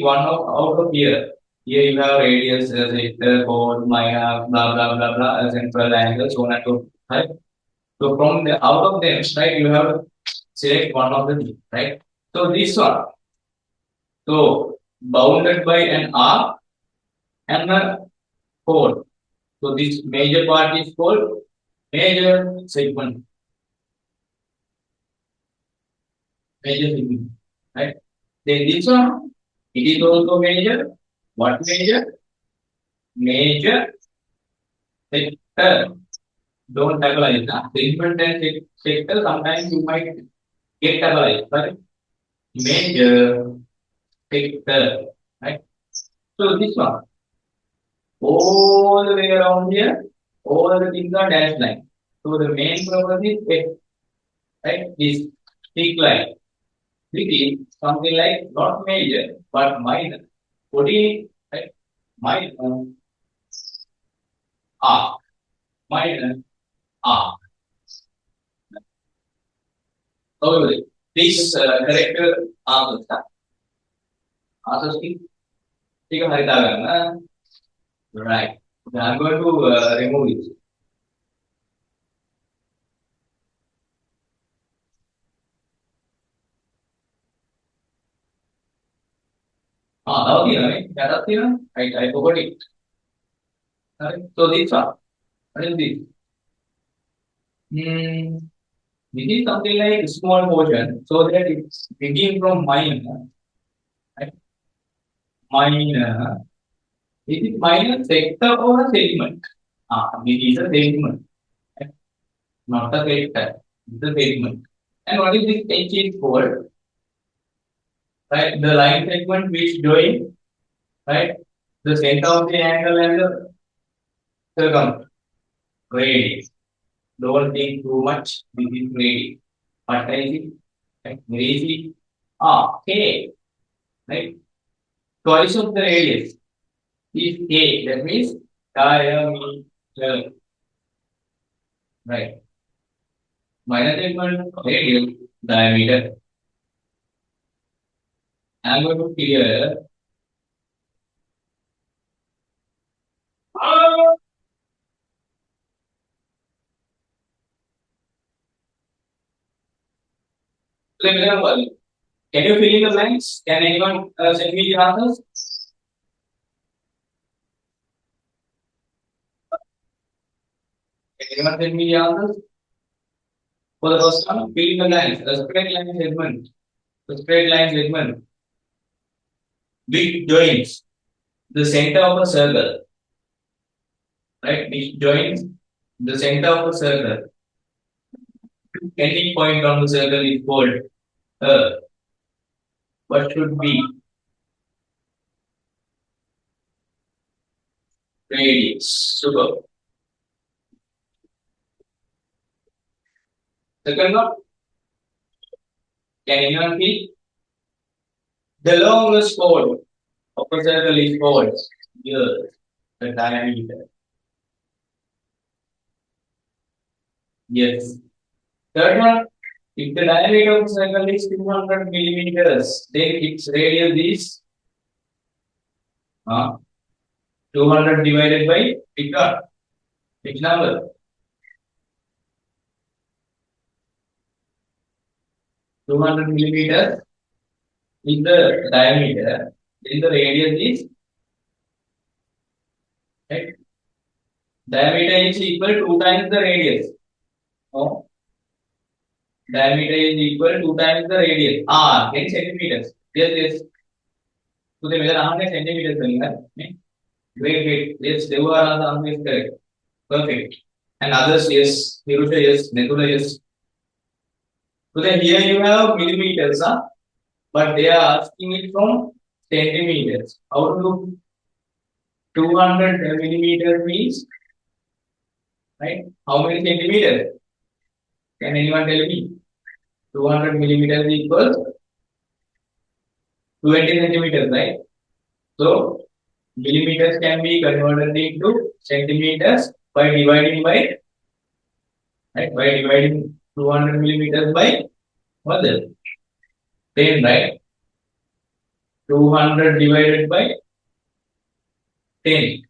Speaker 1: one out of here. Here you have radius, sector, chord, minor, blah blah blah blah, central angle, so on and so forth, right? So from the out of them, right, you have to select one of the two, right? So this one, so bounded by an arc and a chord. So this major part is called major segment. Major segment, right? Then this one, it is also major. What major? Major sector. Don't capitalize. Segment and sector, sometimes you might get capitalized, right? Major sector, right? So this one, all the way around here, all the things are dash line. So the main purpose is X, right? This thick line. This is something like not major but minor. 40, right? Minor R. Minor R. However, this character answers. Answers ठीक है हरिता करना right. Then I'm going to remove it. That was right. That was I forgot it. Right. So this one, what is this? This is something like a small portion, so that it's begin from minor, right? Minor. Is it minor sector or a segment? This is a segment, right? Not a sector. It's a segment. And what is this H is called? Right, the line segment which join, right, the center of the angle and the circumference. Radius. Don't think too much. This is radius. What is it? Right, very easy. K. Right. Twice of the radius is K. That means diameter. Right. Minor segment radius diameter. I'm going to clear. Let me know. Can you fill in the blanks? Can anyone send me the answers? Can anyone send me the answers? For the first one, fill in the lines. A straight line segment. A straight line segment which joins the center of a circle. Right? Which joins the center of a circle. Any point on the circle is called what should be radius. Super. Second one, can anyone feel? The longest chord of a circle is called here, the diameter. Yes. Third one, if the diameter of a circle is 200 millimeters, then its radius is 200 divided by which number? 200 millimeters is the diameter, then the radius is, right? Diameter is equal to 2 times the radius. No? Diameter is equal to 2 times the radius. In centimeters. Yes. So the measure 100 centimeters. Great. Yes, they were the answer is correct. Perfect. And others, yes. Hirusha, yes. Nebula, yes. So then here you have millimeters, but they are asking it from centimeters. How to do? 200 millimeters means, right? How many centimeters? Can anyone tell me? 200 millimeters equals 20 centimeters, right? So millimeters can be converted into centimeters by dividing by, right? By dividing 200 millimeters by what is 10, right? 200 divided by 10.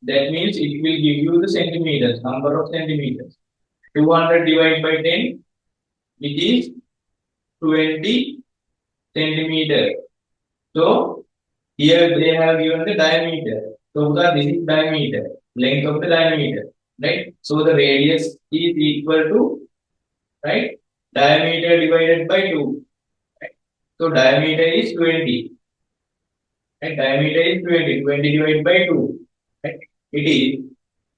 Speaker 1: That means it will give you the centimeters, number of centimeters. 200 divided by 10, it is 20 centimeters. So here they have given the diameter. So this is diameter, length of the diameter, right? So the radius is equal to, right, diameter divided by 2. Right? So diameter is 20. Right? Diameter is 20. 20 divided by 2. Right? It is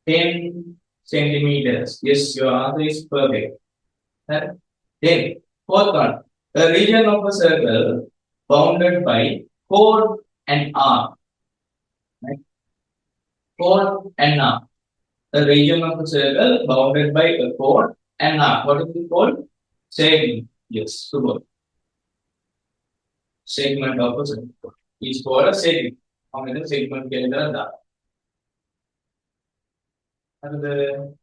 Speaker 1: 10 centimeters. Yes, your answer is perfect. Right? Then, fourth one. The region of a circle bounded by chord and arc. Right? Chord and arc. The region of a circle bounded by a chord and arc. What is it called? Segment. Yes, super. Segment of a circle is called a segment. How many segment can there are? And the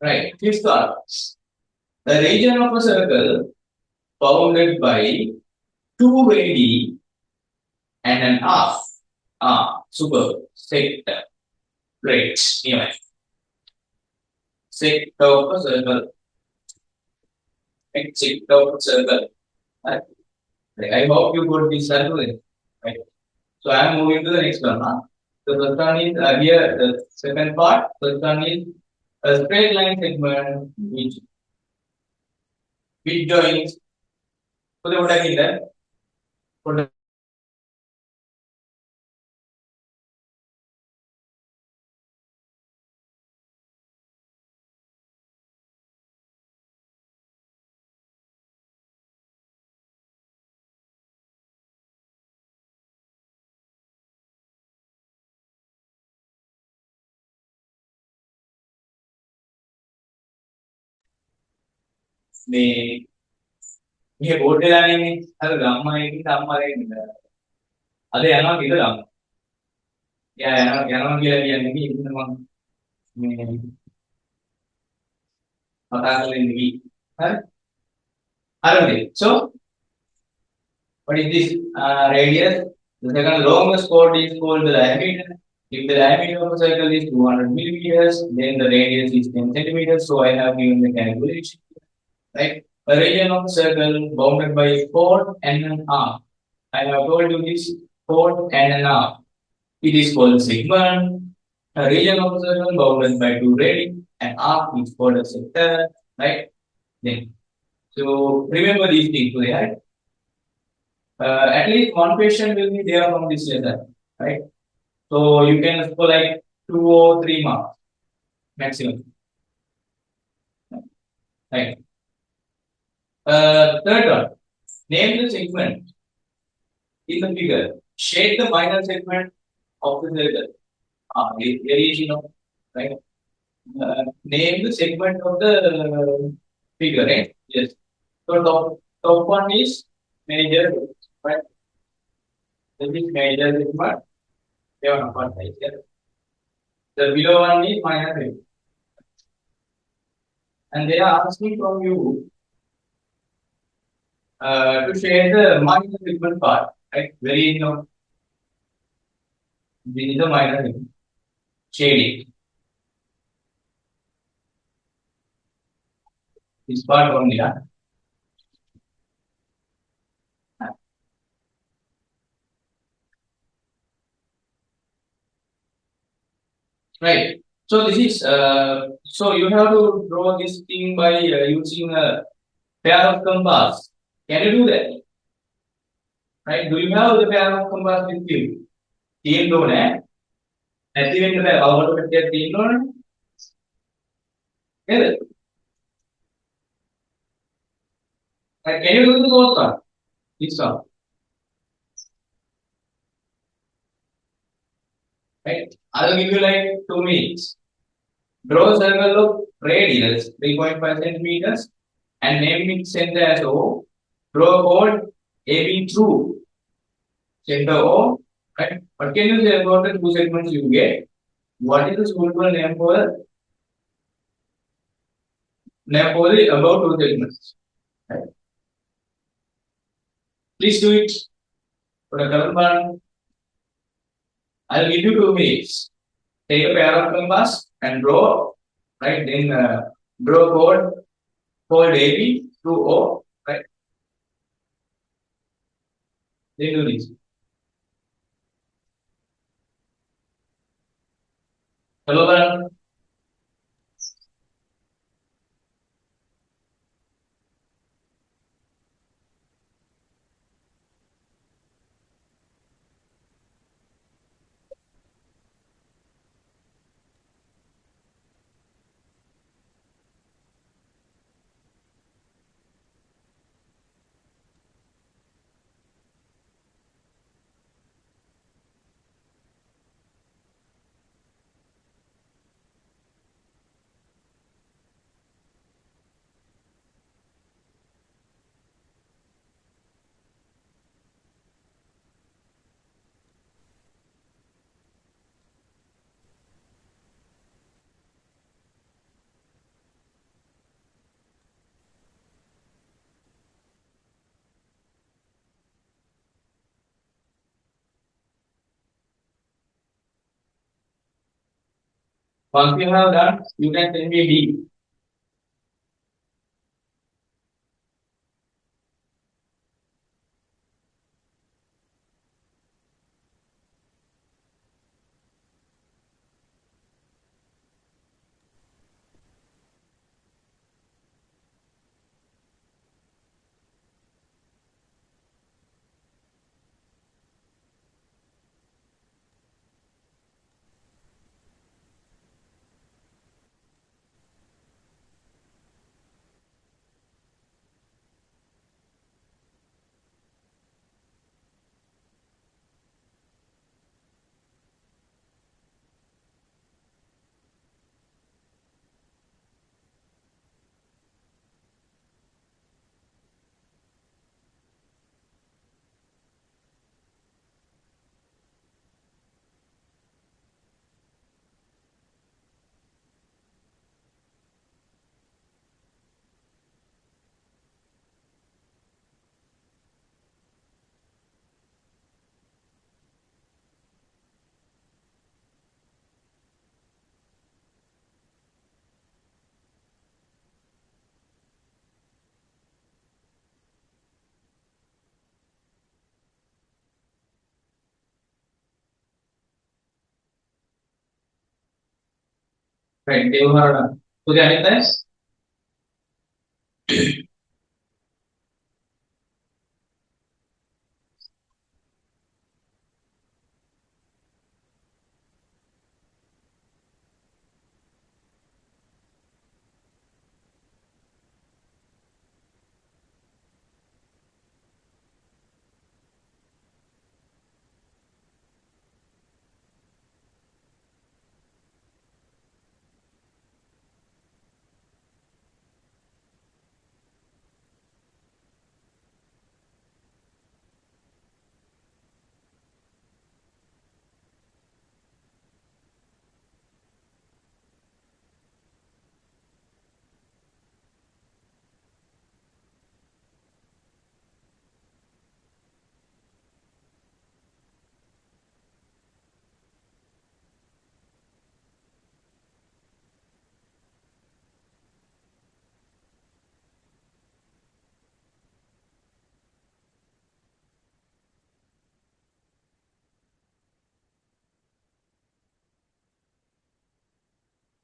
Speaker 1: right. Fifth one. The region of a circle bounded by 2 radii and an arc. Super. Sector. Great. Anyway. Sector of a circle. Right. Sector of a circle. Right. I hope you got this circle. Right. So I am moving to the next one. The first one is here. The second part. First one is a straight line segment which joins. So what I mean that. මේ board එකේ දාන්නේ අර ගම්මා එකකින් අම්මා දෙන්නේ. අද යනවා කියලා ගම්මා. එයා යනවා කියලා කියන්නේ ඉතින් මම මේ කතා කරලා ඉන්නේ. හරි? හරිද? So what is this radius? The second longest chord is called the diameter. If the diameter of a circle is 200 millimeters, then the radius is 10 centimeters. So I have given the calculation. Right? A region of a circle bounded by a chord and an arc. I have told you this code and now it is called segment. A region of the circle bounded by two radii, an arc is called a sector, right? Then, so remember these things, right? At least one question will be there from this lesson, right? So you can score like 2 or 3 marks maximum, right? Third one, name the segment in the figure. Shade the minor segment of the circle. Variation of, right? Name the segment of the figure, right? Yes. So top one is major, right? This is major segment. They are not right here. The below one is minor segment. And they are asking from you to share the minor segment part, right? Variation of this is the minor segment. Shading. This part only, yeah. Right. So this is so you have to draw this thing by using a pair of compass. Can you do that? Right? Do you have the pair of compass with you? තියෙන්න ඕනේ. නැති වෙන්න බෑ. කවුරුත් පිටියක් තියෙන්න ඕනේ. නේද? Right? Can you do the fourth one? This one. Right? I'll give you like 2 minutes. Draw a circle of radius 3.5 centimeters and name it center as O. Draw a chord AB through center O. Right? What can you say about the two segments you get? What is the suitable name for the above two segments? Right? Please do it. For the current one, I'll give you 2 minutes. Take a pair of compass and draw. Right? Then draw a chord called AB through O. Right? Then do this. Hello, Baran. Once you have done, you can send me D. Right, Devharana. So the other is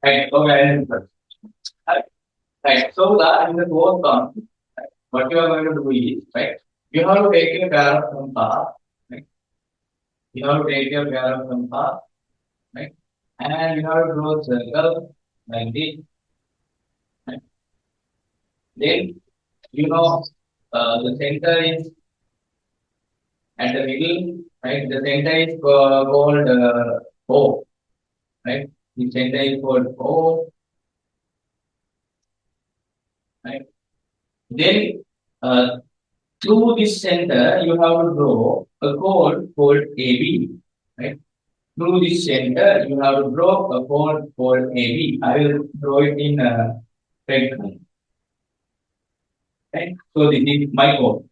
Speaker 1: right. Okay, right. Right. So that in the fourth one, what you are going to do is right. You have to take care of some path. Right. You have to take care of some path. Right. And you have to draw a circle like this. Right. Then you know the center is at the middle. Right. The center is called O. Right. The center is called O. Right. Then through this center, you have to draw a chord called AB. Right? Through this center, you have to draw a chord called AB. I will draw it in red color. Right? So this is my chord.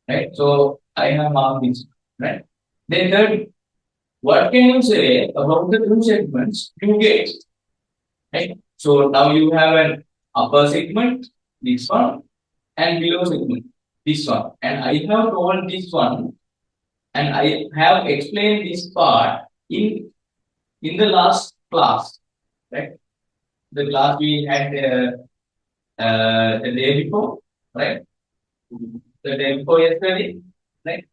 Speaker 1: Right? So I have marked this. Right? Then third, what can you say about the two segments you get? Right? So now you have an upper segment, this one, and below segment, this one. And I have told this one, and I have explained this part in the last class, right? The class we had the day before, right? The day before yesterday, right?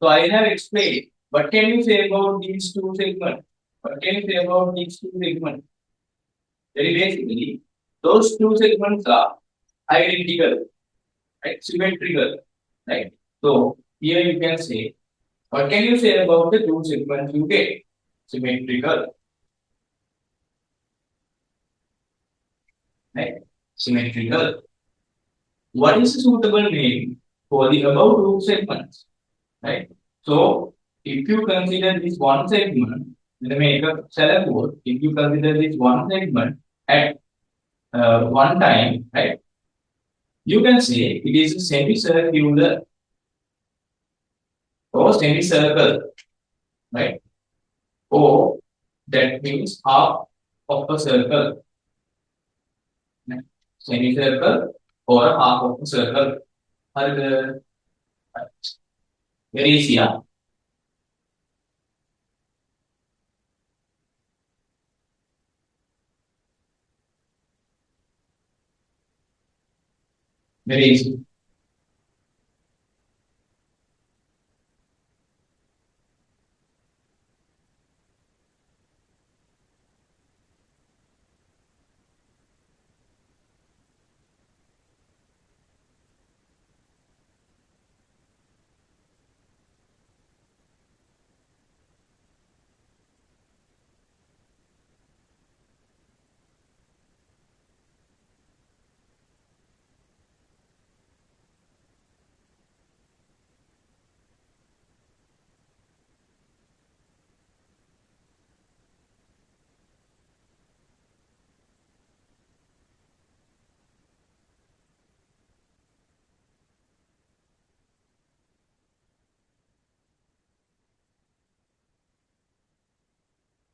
Speaker 1: So I have explained. What can you say about these two segments? What can you say about these two segments? Very basically, those two segments are identical, right? Symmetrical, right? So here you can say, what can you say about the two segments you get? Symmetrical, right? Symmetrical. What is a suitable name for the above two segments, right? So, if you consider this one segment, let me make a code. If you consider this one segment at one time, right? You can say it is a semicircular or semicircle, right? Or that means half of a circle, right? Semicircle or a half of a circle. Very easy, yeah? Very easy.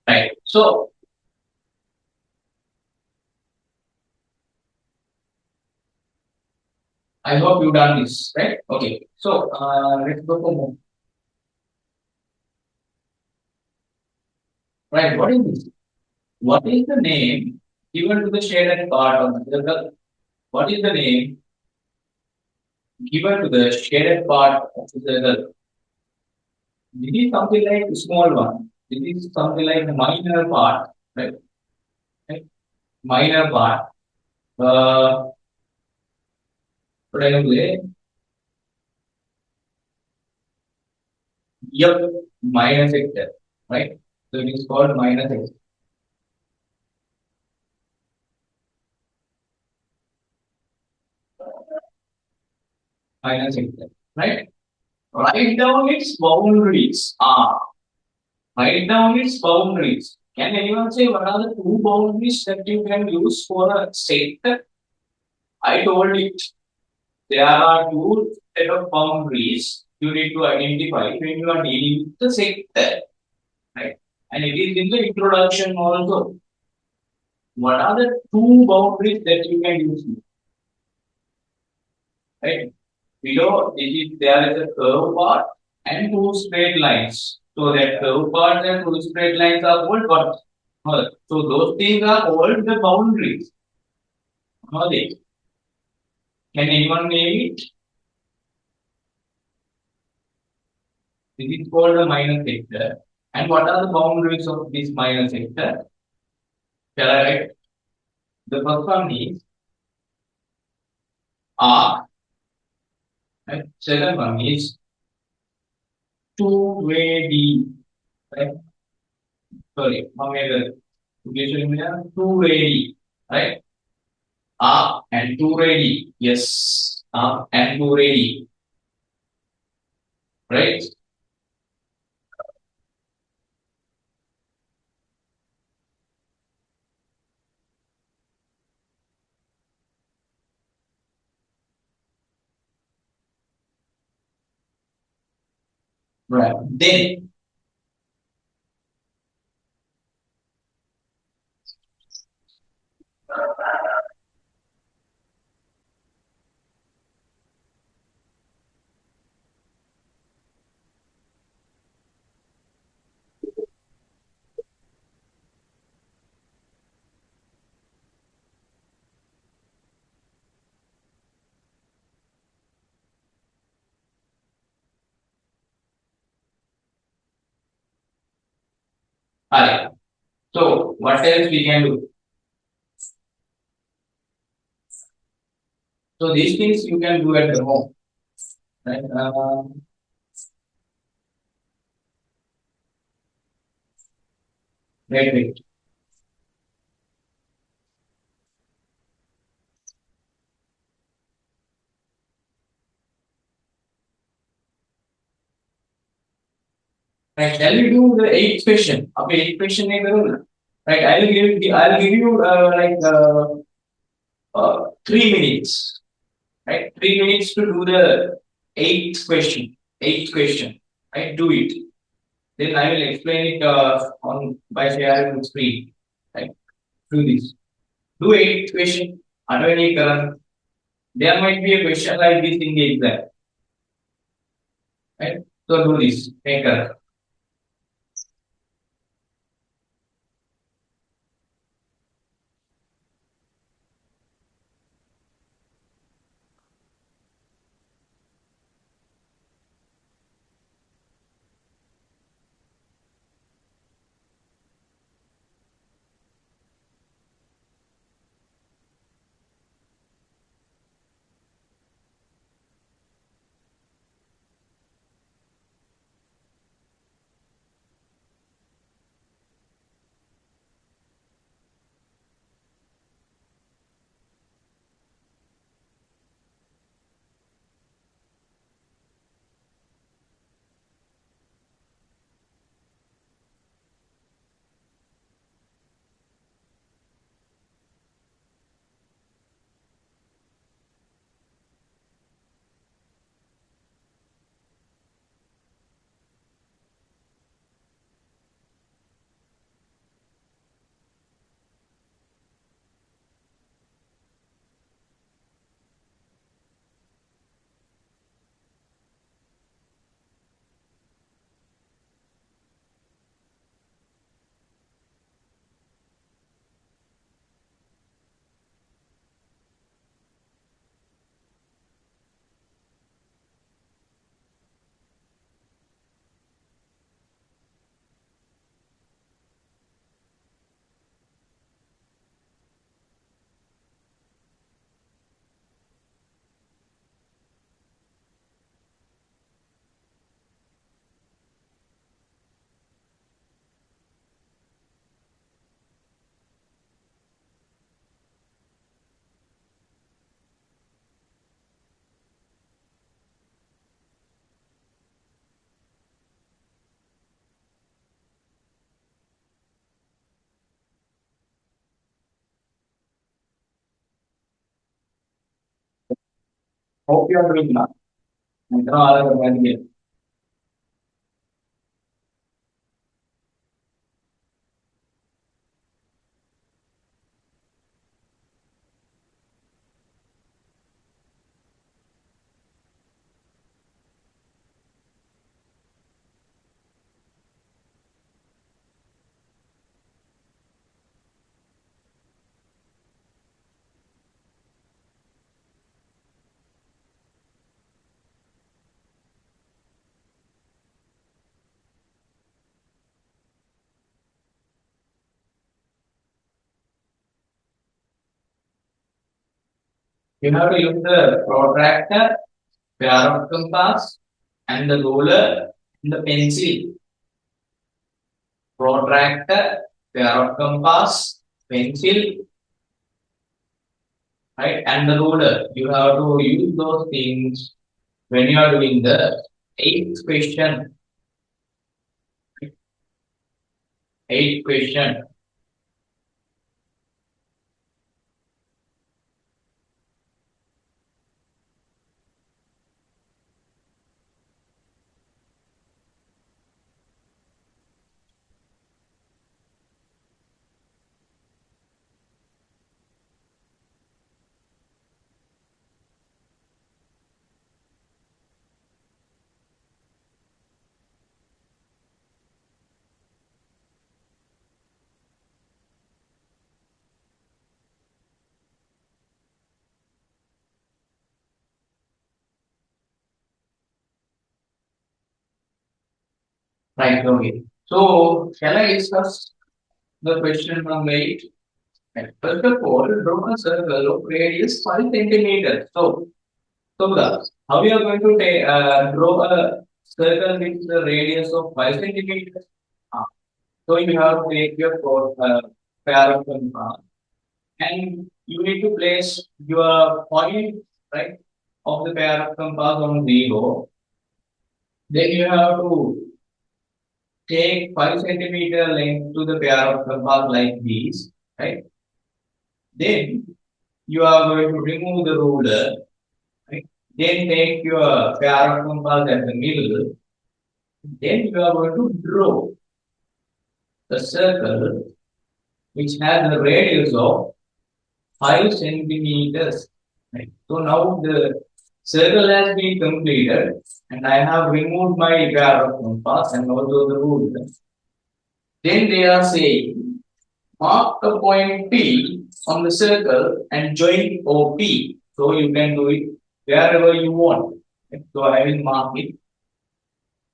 Speaker 1: Right. So, I hope you done this, right? Okay. So, let's go for more. Right. What is this? What is the name given to the shaded part of the circle? What is the name given to the shaded part of the circle? This is something like a small one. This is something like a minor part, right? Right? Minor part. What I know there? Yep, minor sector, right? So it is called minor sector. Minor sector, right? Write down its boundaries. Write down its boundaries. Can anyone say what are the two boundaries that you can use for a sector? I told it. There are two set of boundaries you need to identify when you are dealing with the sector, right? And it is in the introduction also. What are the two boundaries that you can use? Right? Below there is a curve part and two straight lines. So that curve part and two straight lines are called what? So those things are called the boundaries. Are they? Can anyone name it? This is called a minor sector. And what are the boundaries of this minor sector? Shall I write? The first one is R. And second one is two-way D. Right? Sorry, two-way D. Right? And two-way D. Yes. And two-way D. Right? Right. Then alright. So what else we can do? So these things you can do at the home. Right? Wait. Right. Shall we do the eighth question? Okay, eighth question नहीं करूँगा. Right. I'll give you 3 minutes. Right. 3 minutes to do the eighth question. Eighth question. Right. Do it. Then I will explain it on by sharing the screen. Right. Do this. Do eighth question. There might be a question like this in the exam. Right. So do this. Make a. Hope you are doing that. You have to use the protractor, pair of compass, and the ruler, and the pencil. Protractor, pair of compass, pencil, right, and the ruler. You have to use those things when you are doing the eighth question. Eighth question. Right, okay. So, shall I discuss the question number 8? Right. First of all, draw a circle of radius 5 centimeters. So, how we are going to draw a circle with the radius of 5 centimeters? So, you have to take your pair of compass and you need to place your point, right, of the pair of compass on 0. Then you have to take 5 centimeter length to the pair of compass like this, right? Then you are going to remove the ruler, right? Then take your pair of compass at the middle. Then you are going to draw the circle which has the radius of 5 centimeters. Right? So now the circle has been completed and I have removed my pair of compass and also the ruler. Then they are saying mark a point P on the circle and join OP. So you can do it wherever you want. So I will mark it.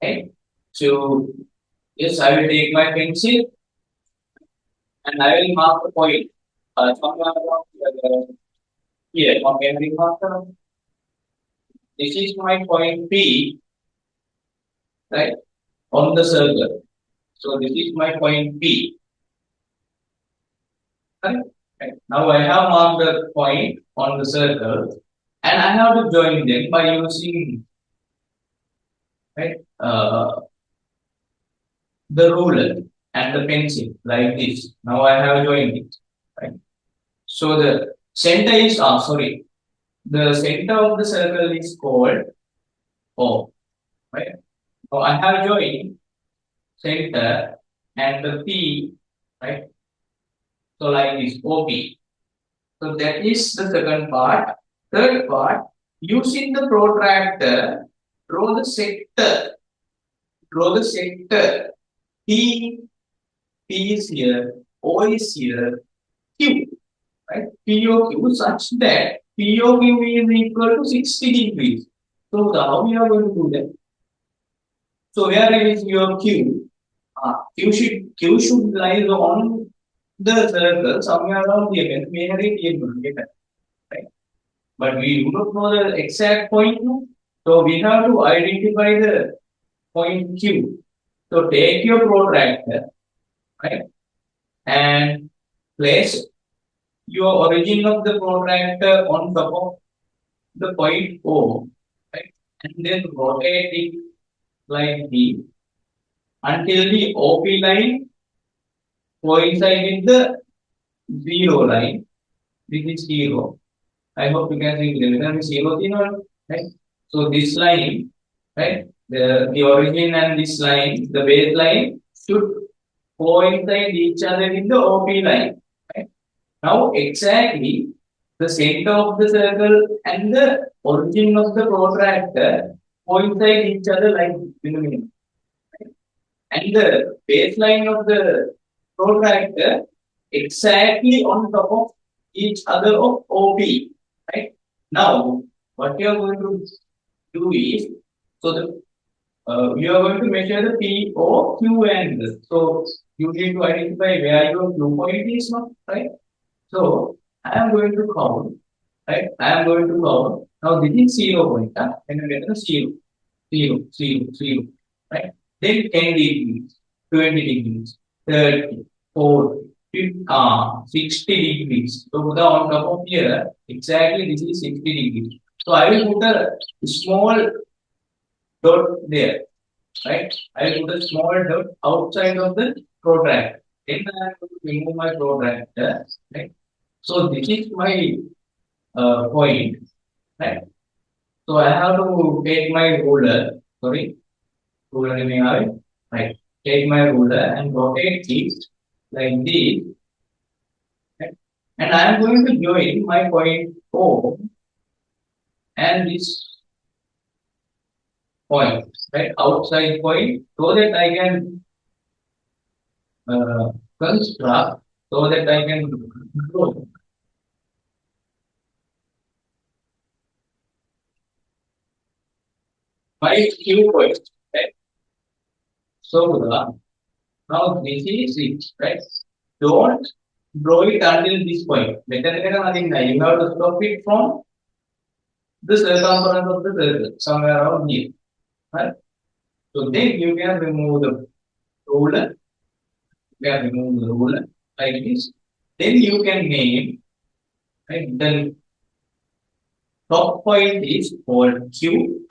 Speaker 1: Okay. So yes, I will take my pencil and I will mark the point. Somewhere around here, okay, marker. This is my point P, right, on the circle. So this is my point P. Right? Right. Now I have marked the point on the circle and I have to join them by using, right, the ruler and the pencil like this. Now I have joined it. Right? So the center is, the center of the circle is called O. Right? So I have joined center and the P, right? So like this, OP. So that is the second part. Third part, using the protractor, draw the sector. Draw the sector. P is here, O is here, Q, right? POQ such that POQ is equal to 60 degrees. So how we are going to do that? So where is your Q? Q should lie on the circle somewhere around here. Right? But we do not know the exact point. So we have to identify the point Q. So take your protractor, right, and place your origin of the protractor on top of the point O, right, and then rotate it like this until the OP line coincides with the 0 line. This is 0. I hope you can see clearly. 0 is right? So this line, right? The origin and this line, the base line should coincide each other in the OP line, right? Now exactly the center of the circle and the origin of the protractor coincide each other like in the middle, and the baseline of the protractor exactly on top of each other of OP, right? Now, what you are going to do is, so you are going to measure the POQ angle. So you need to identify where your Q point is now, right? So I am going to count, right? I am going to count. Now this is 0 point, and you get the 0, 0, 0, 0, right? Then 10 degrees, 20 degrees, 30, 40, 50, 60 degrees. So put on top of here, exactly this is 60 degrees. So I will put a small dot there, right? I will put a small dot outside of the protractor. Then I am going to remove my protractor, right? So this is my point, right? So I have to take my ruler, sorry, ruler in my right? Take my ruler and rotate it like this, right? And I am going to join my point O and this point, right? Outside point, so that I can construct, so that I can draw my Q point, right? So now this is it, right? Don't draw it until this point. Better than nothing. You have to stop it from the circumference of the circle, somewhere around here, right? So then you can remove the ruler. You can remove the ruler like this. Then you can name, right? The top point is called Q,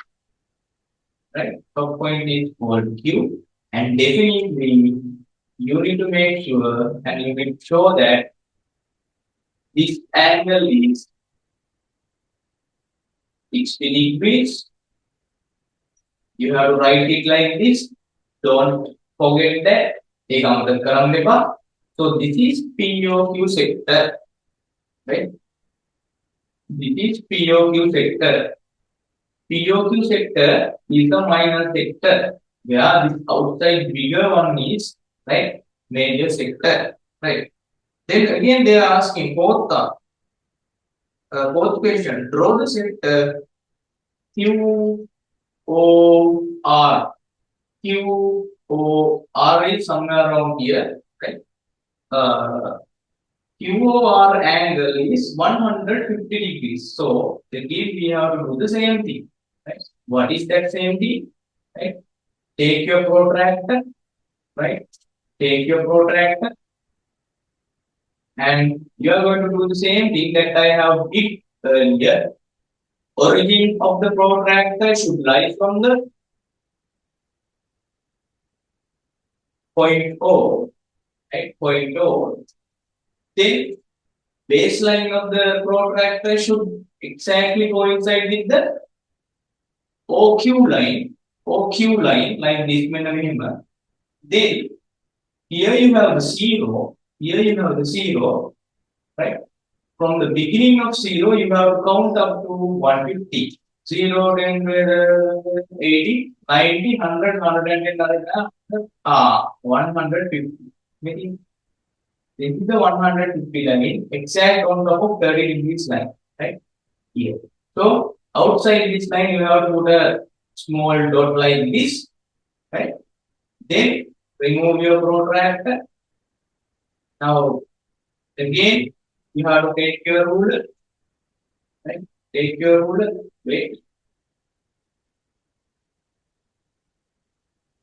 Speaker 1: right? Top point is called Q, and definitely you need to make sure and you need to show that this angle is 60 degrees. You have to write it like this. Don't forget that. So this is POQ sector, right? This is POQ sector. POQ sector is the minor sector, where this outside bigger one is, right, major sector, right? Then again they are asking both question. Draw the sector QOR. QOR is somewhere around here, right? QOR angle is 150 degrees. So again we have to do the same thing, right? What is that same thing? Right? Take your protractor, right? Take your protractor, and you are going to do the same thing that I have did earlier. Origin of the protractor should lie from the point O, right? Point O. Then baseline of the protractor should exactly coincide with the OQ line. OQ line like this. Then here you have the 0. Here you have the 0, right? From the beginning of 0, you have to count up to 150. 0, 10, 80, 90, 100, 110, 150. Meaning, this is the 150 line, exact on top of 30 degrees line, right? Here. So, outside this line, you have to put a small dot like this, right? Then, remove your protractor. Now, again, you have to take your ruler, right? Take your ruler, wait,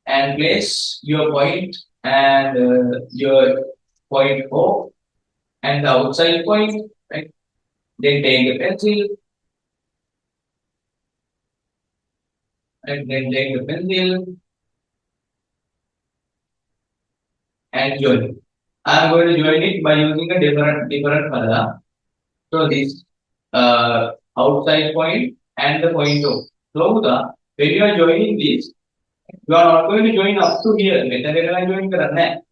Speaker 1: and place your point and your point O and the outside point, right? Then take a pencil, and then take the pencil and join it. I am going to join it by using a different color. So this outside point and the point O. So when you are joining this, you are not going to join up to here.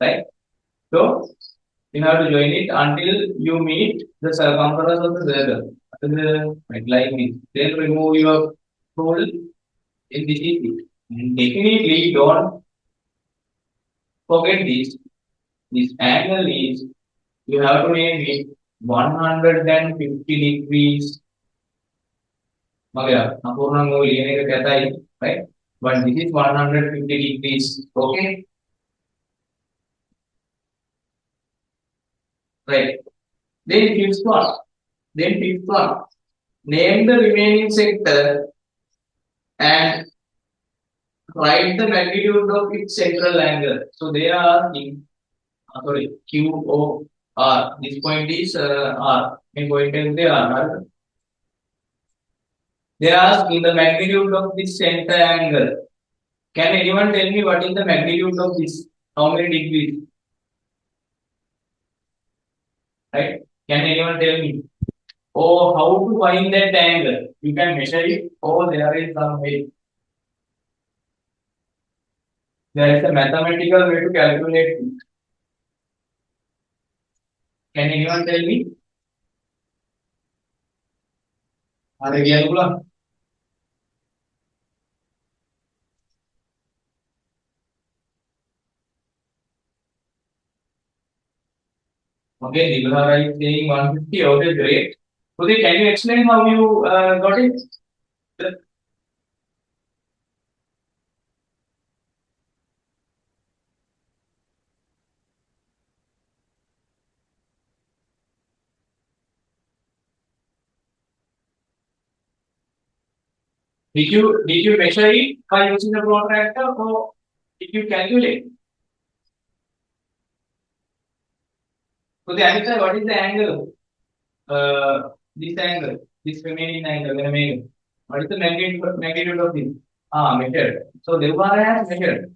Speaker 1: Right? So you have to join it until you meet the circumference of the circle. Like this. Then remove your tool in this easy. Definitely don't forget this. This angle is, you have to name it 150 degrees. Right? But this is 150 degrees. Okay? Right. Then fifth one. Name the remaining sector and write the magnitude of its central angle. So they are asking, sorry, Q O R. This point is R. Main point is there R. They are asking the magnitude of this center angle. Can anyone tell me what is the magnitude of this? How many degrees? Right? Can anyone tell me? Oh, how to find that angle? You can measure it. Oh, there is some way. There is a mathematical way to calculate it. Can anyone tell me? Okay, Aghara is saying 150. Okay, great. Okay, can you explain how you got it? Did you measure it by using the protractor or did you calculate? So the answer, what is the angle? This angle, this remaining angle, what is the magnitude of this? Measured. So Devara has measured.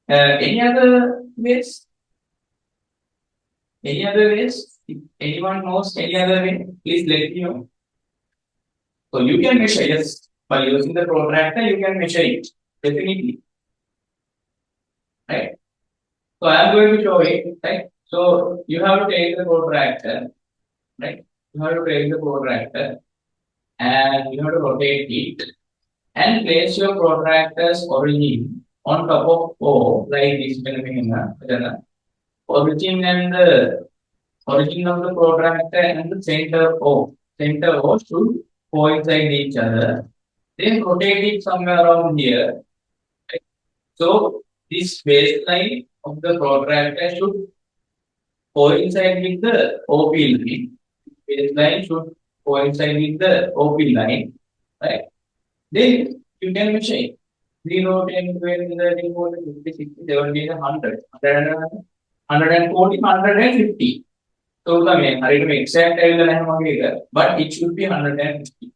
Speaker 1: Any other ways? Any other ways? If anyone knows any other way, please let me know. So you can measure, yes. By using the protractor, you can measure it. Definitely. Right? So I am going to show it. Right? So you have to take the protractor. Right? You have to take the protractor and you have to rotate it and place your protractor's origin on top of O, like this. Origin and the origin of the protractor and the center O. Center O should coincide each other. Then rotate it somewhere around here. Right? So this baseline of the protractor should coincide with the OP line. Baseline should coincide with the OP line. Right? Then you can measure it. 0, 10, 20, 30, 40, 50, 60, 70, 100, 140, 150. So the exact but it should be 150.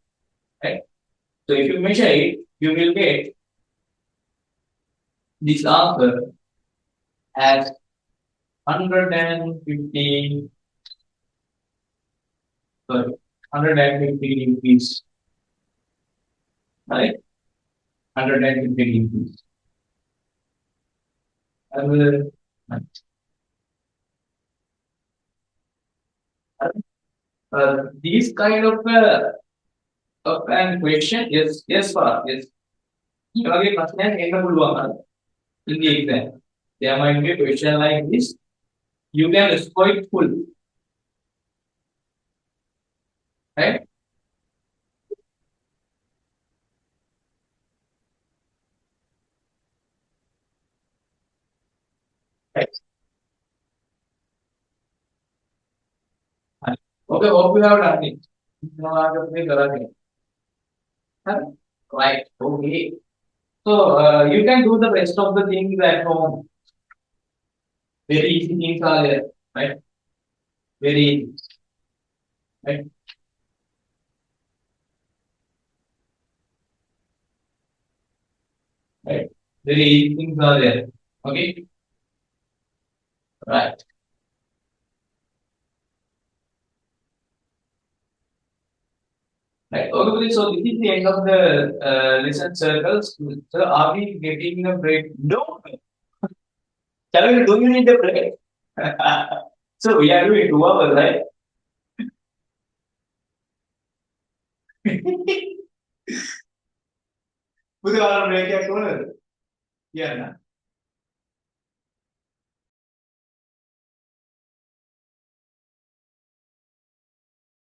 Speaker 1: Right? So if you measure it, you will get this answer as 150, sorry, 150 degrees. Right? 150 degrees. These kind of question, yes, yes, yes. In the exam, there might be a question like this. You can score it full. Right? Right. Okay, hope you have done it. Right. Okay. So you can do the rest of the things at home. Very easy things are there. Right? Very easy. Right? Right? Very easy things are there. Okay? Right. Right. Okay, so this is the end of the lesson circles. So are we getting a break? No. Shall we do you need a break? So we are doing 2 hours, right? Puthala break ya corner. Yeah.